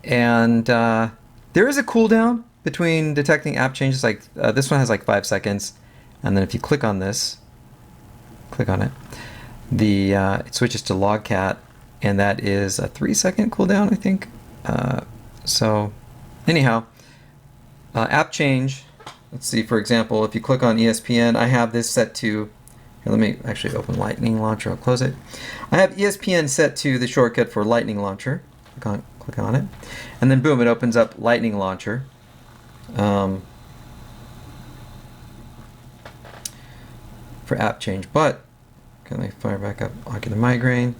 And there is a cooldown between detecting app changes. Like this one has like 5 seconds. And then if you click on this, click on it, it switches to logcat. And that is a 3-second cooldown, I think. So anyhow, app change. Let's see, for example, if you click on ESPN, I have this set to, here, let me actually open Lightning Launcher, I'll close it. I have ESPN set to the shortcut for Lightning Launcher. Click on it. And then boom, it opens up Lightning Launcher. For app change, but can I fire back up Ocular Migraine?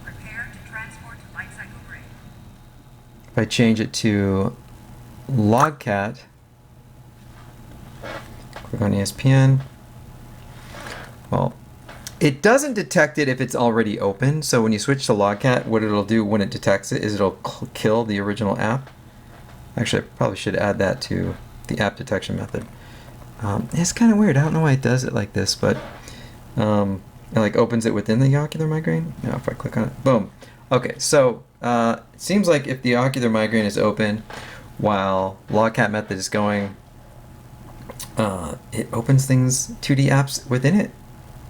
Prepare to transport to light cycle grade. If I change it to logcat, click on ESPN. Well, it doesn't detect it if it's already open. So when you switch to logcat, what it'll do when it detects it is it'll kill the original app. Actually, I probably should add that to the app detection method. It's kind of weird. I don't know why it does it like this, but it like opens it within the Ocular Migraine. Now if I click on it, boom. Okay, so it seems like if the Ocular Migraine is open while logcat method is going, it opens things, 2D apps within it,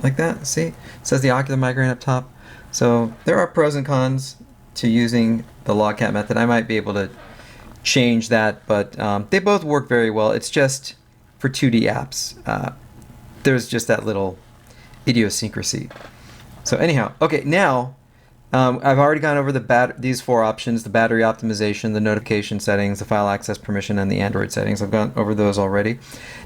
like that. See, it says the Ocular Migraine up top. So there are pros and cons to using the logcat method. I might be able to change that, but they both work very well. It's just for 2D apps. There's just that little idiosyncrasy. So anyhow, okay, now I've already gone over these 4 options: the battery optimization, the notification settings, the file access permission, and the Android settings. I've gone over those already.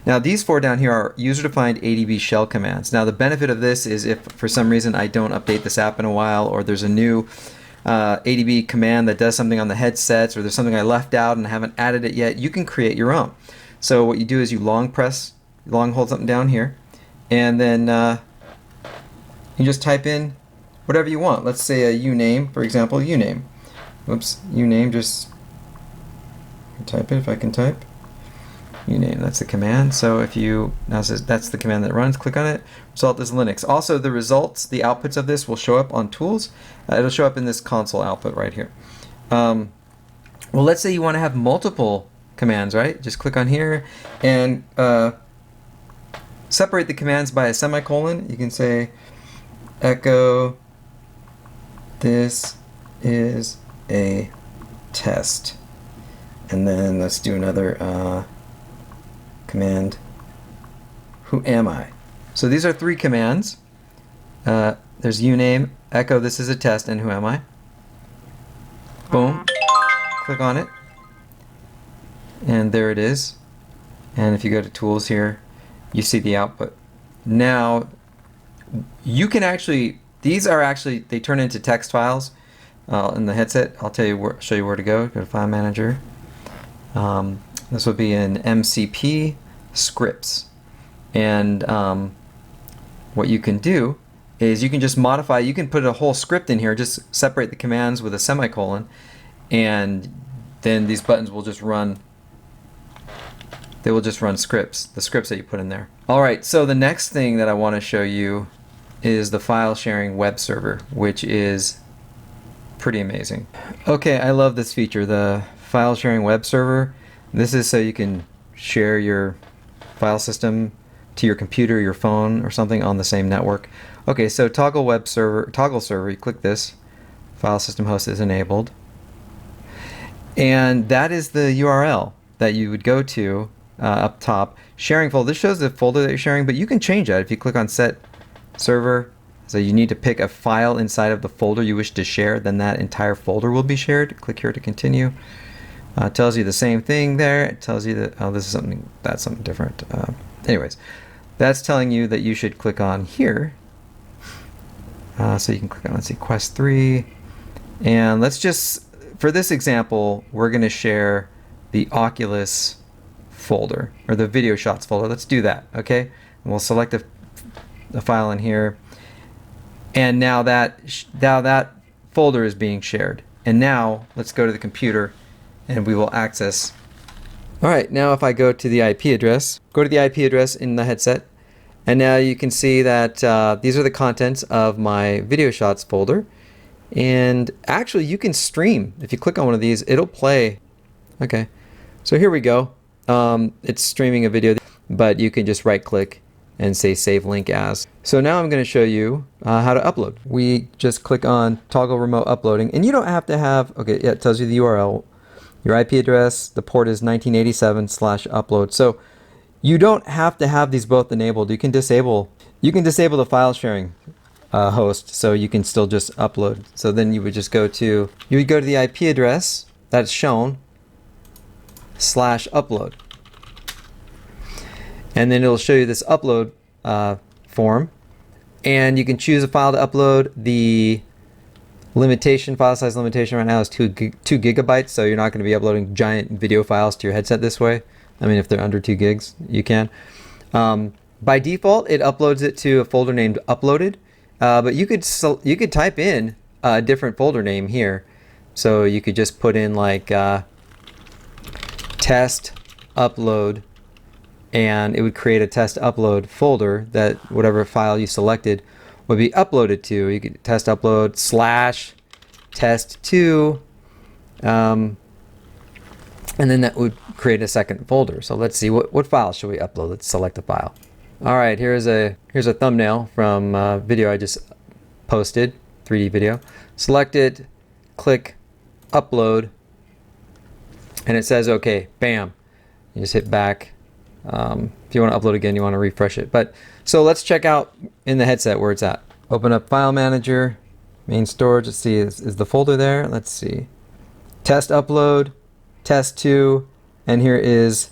Now these 4 down here are user-defined ADB shell commands. Now the benefit of this is if for some reason I don't update this app in a while, or there's a new ADB command that does something on the headsets, or there's something I left out and haven't added it yet, you can create your own. So what you do is you long hold something down here, and then you just type in whatever you want. Let's say a uname, for example, uname. Whoops, uname, just type it if I can type. Uname, that's the command. So if you, now it says that's the command that runs, click on it. Result is Linux. Also the results, the outputs of this will show up on tools. It'll show up in this console output right here. Well, let's say you want to have multiple commands, right? Just click on here and separate the commands by a semicolon. You can say echo, this is a test. And then let's do another command, who am I? So these are 3 commands. There's uname, echo, this is a test, and who am I? Boom. Click on it. And there it is. And if you go to tools here, you see the output. Now, you can actually, these are actually, they turn into text files in the headset. I'll tell you show you where to go. Go to File Manager. This will be in MCP. scripts. And what you can do is you can just modify, you can put a whole script in here, just separate the commands with a semicolon, and then these buttons will just run, they will just run scripts, the scripts that you put in there. Alright, so the next thing that I want to show you is the file sharing web server, which is pretty amazing. Okay, I love this feature, the file sharing web server. This is so you can share your file system to your computer, your phone, or something on the same network. Okay, so toggle server, you click this, file system host is enabled. And that is the URL that you would go to up top. Sharing folder, this shows the folder that you're sharing, but you can change that if you click on set server. So you need to pick a file inside of the folder you wish to share, then that entire folder will be shared. Click here to continue. It tells you the same thing there. It tells you that, oh, this is something, that's something different. Anyways, that's telling you that you should click on here. So you can click on, let's see, Quest 3. And let's just, for this example, we're going to share the Oculus folder, or the video shots folder. Let's do that, okay? And we'll select a file in here. And now that folder is being shared. And now let's go to the computer and we will access. Alright, now if I go to the IP address, go to the IP address in the headset, and now you can see that these are the contents of my video shots folder. And actually you can stream. If you click on one of these, it'll play. Okay, so here we go. It's streaming a video, but you can just right click and say save link as. So now I'm going to show you how to upload. We just click on toggle remote uploading, and you don't have to have, okay, yeah, it tells you the URL, your IP address, the port is 1987/upload. So you don't have to have these both enabled. You can disable the file sharing host, so you can still just upload. So then you would just go to the IP address that's shown /upload. And then it'll show you this upload form, and you can choose a file to upload. The file size limitation right now is 2 gigabytes, so you're not going to be uploading giant video files to your headset this way. I mean, if they're under 2 gigs, you can. By default, it uploads it to a folder named uploaded, but you could type in a different folder name here. So you could just put in like test upload, and it would create a test upload folder that whatever file you selected would be uploaded to. You could test upload /test2, and then that would create a second folder. So let's see, what file should we upload? Let's select a file. All right, here's a thumbnail from a video I just posted, 3D video. Select it, click upload, and it says okay, bam. You just hit back. If you want to upload again, you want to refresh it. But so let's check out in the headset where it's at. Open up File Manager, main storage. Let's see, is the folder there? Let's see. Test upload, test2, and here is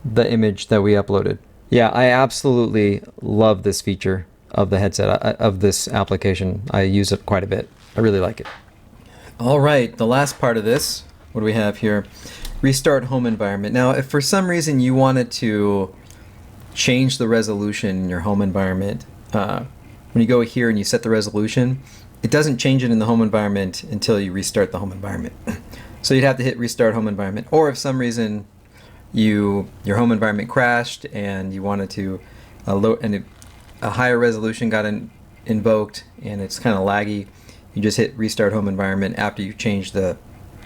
the image that we uploaded. Yeah, I absolutely love this feature of the headset, of this application. I use it quite a bit. I really like it. All right, the last part of this, what do we have here? Restart home environment. Now, if for some reason you wanted to change the resolution in your home environment, when you go here and you set the resolution, it doesn't change it in the home environment until you restart the home environment. So you'd have to hit restart home environment, or if some reason your home environment crashed and you wanted to a higher resolution got invoked and it's kind of laggy, you just hit restart home environment after you change the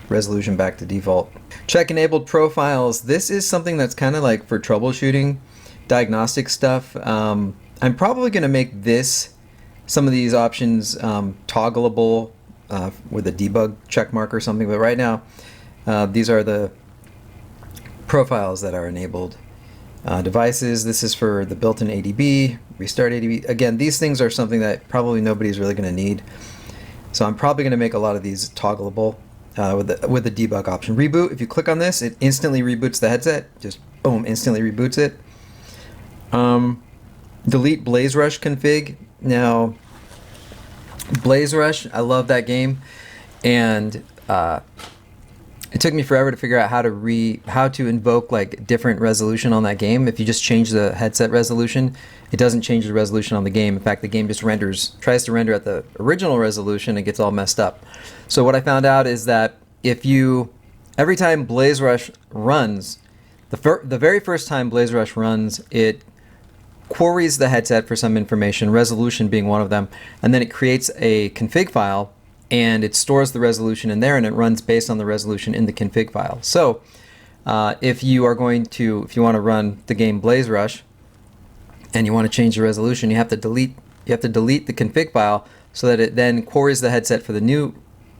resolution back to default. Check enabled profiles. This is something that's kind of like for troubleshooting, diagnostic stuff. I'm probably going to make some of these options toggleable with a debug check mark or something, but right now these are the profiles that are enabled. Devices, this is for the built-in ADB, restart ADB. Again, these things are something that probably nobody's really going to need. So I'm probably going to make a lot of these toggleable with the debug option. Reboot, if you click on this, it instantly reboots the headset. Just boom, instantly reboots it. Delete BlazeRush config. Now, BlazeRush, I love that game, and It took me forever to figure out how to invoke like different resolution on that game. If you just change the headset resolution, it doesn't change the resolution on the game. In fact, the game just tries to render at the original resolution and gets all messed up. So what I found out is that every time BlazeRush runs, the very first time BlazeRush runs, it queries the headset for some information, resolution being one of them, and then it creates a config file and it stores the resolution in there and it runs based on the resolution in the config file. So if you want to run the game BlazeRush and you want to change the resolution, you have to delete the config file so that it then queries the headset for the new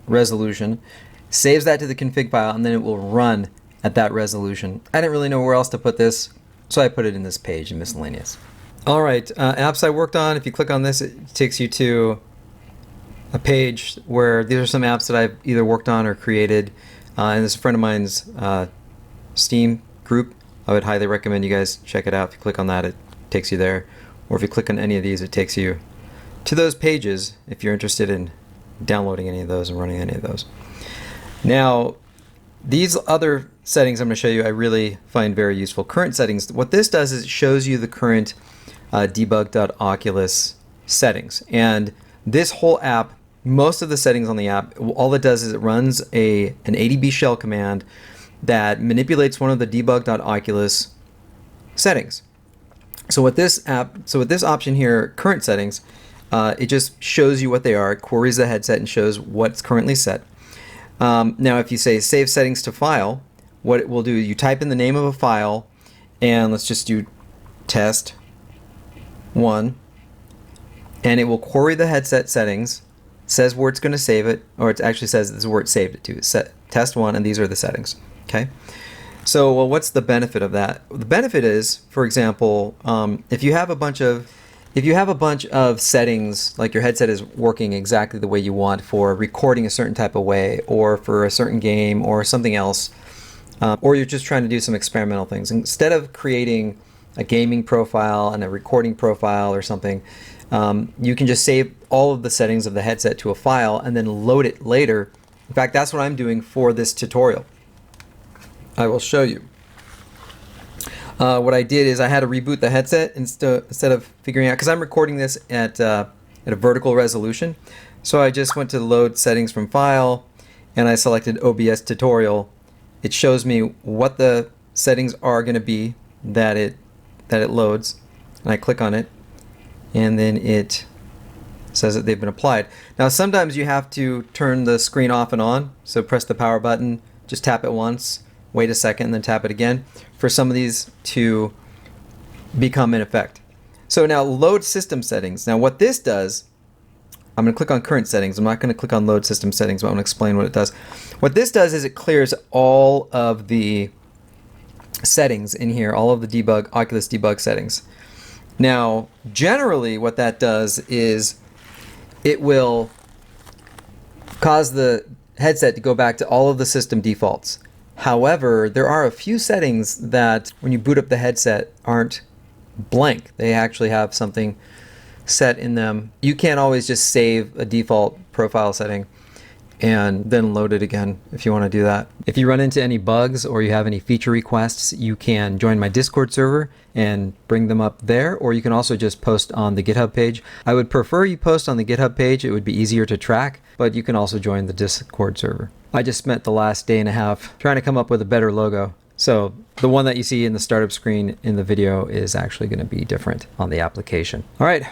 resolution, saves that to the config file, and then it will run at that resolution. I didn't really know where else to put this, so I put it in this page in miscellaneous. All right, apps I worked on. If you click on this, it takes you to a page where these are some apps that I've either worked on or created. And this is a friend of mine's Steam group. I would highly recommend you guys check it out. If you click on that, it takes you there. Or if you click on any of these, it takes you to those pages if you're interested in downloading any of those and running any of those. Now, these other settings I'm going to show you I really find very useful. Current settings. What this does is it shows you the current debug.oculus settings. And this whole app, most of the settings on the app, all it does is it runs an ADB shell command that manipulates one of the debug.oculus settings. So with this option here, current settings, it just shows you what they are. It queries the headset and shows what's currently set. Now if you say save settings to file, what it will do, you type in the name of a file, and let's just do test 1, and it will query the headset settings, says where it's going to save it, or it actually says this is where it saved it to. Set test 1, and these are the settings. Okay. So, well, what's the benefit of that? The benefit is, for example, if you have a bunch of settings, like your headset is working exactly the way you want for recording a certain type of way, or for a certain game, or something else, or you're just trying to do some experimental things, instead of creating a gaming profile and a recording profile or something, you can just save all of the settings of the headset to a file and then load it later. In fact, that's what I'm doing for this tutorial. I will show you. What I did is I had to reboot the headset instead of figuring out, because I'm recording this at a vertical resolution. So I just went to load settings from file and I selected OBS tutorial. It shows me what the settings are going to be that it loads, and I click on it, and then it says that they've been applied. Now sometimes you have to turn the screen off and on, so press the power button, just tap it once, wait a second, and then tap it again for some of these to become in effect. So now load system settings. Now what this does, I'm going to click on current settings. I'm not going to click on load system settings, but I'm going to explain what it does. What this does is it clears all of the settings in here, all of the Oculus debug settings. Now, generally what that does is it will cause the headset to go back to all of the system defaults. However, there are a few settings that when you boot up the headset aren't blank. They actually have something set in them. You can't always just save a default profile setting and then load it again if you want to do that. If you run into any bugs or you have any feature requests, you can join my Discord server and bring them up there, or you can also just post on the GitHub page. I would prefer you post on the GitHub page. It would be easier to track, but you can also join the Discord server. I just spent the last day and a half trying to come up with a better logo. So the one that you see in the startup screen in the video is actually going to be different on the application. All right.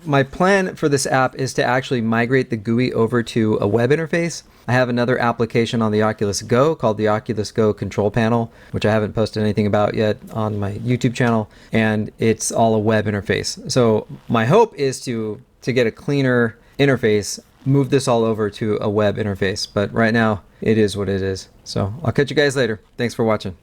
My plan for this app is to actually migrate the GUI over to a web interface. I have another application on the Oculus Go called the Oculus Go Control Panel, which I haven't posted anything about yet on my YouTube channel, and it's all a web interface. So my hope is to get a cleaner interface, move this all over to a web interface, but right now it is what it is. So I'll catch you guys later. Thanks for watching.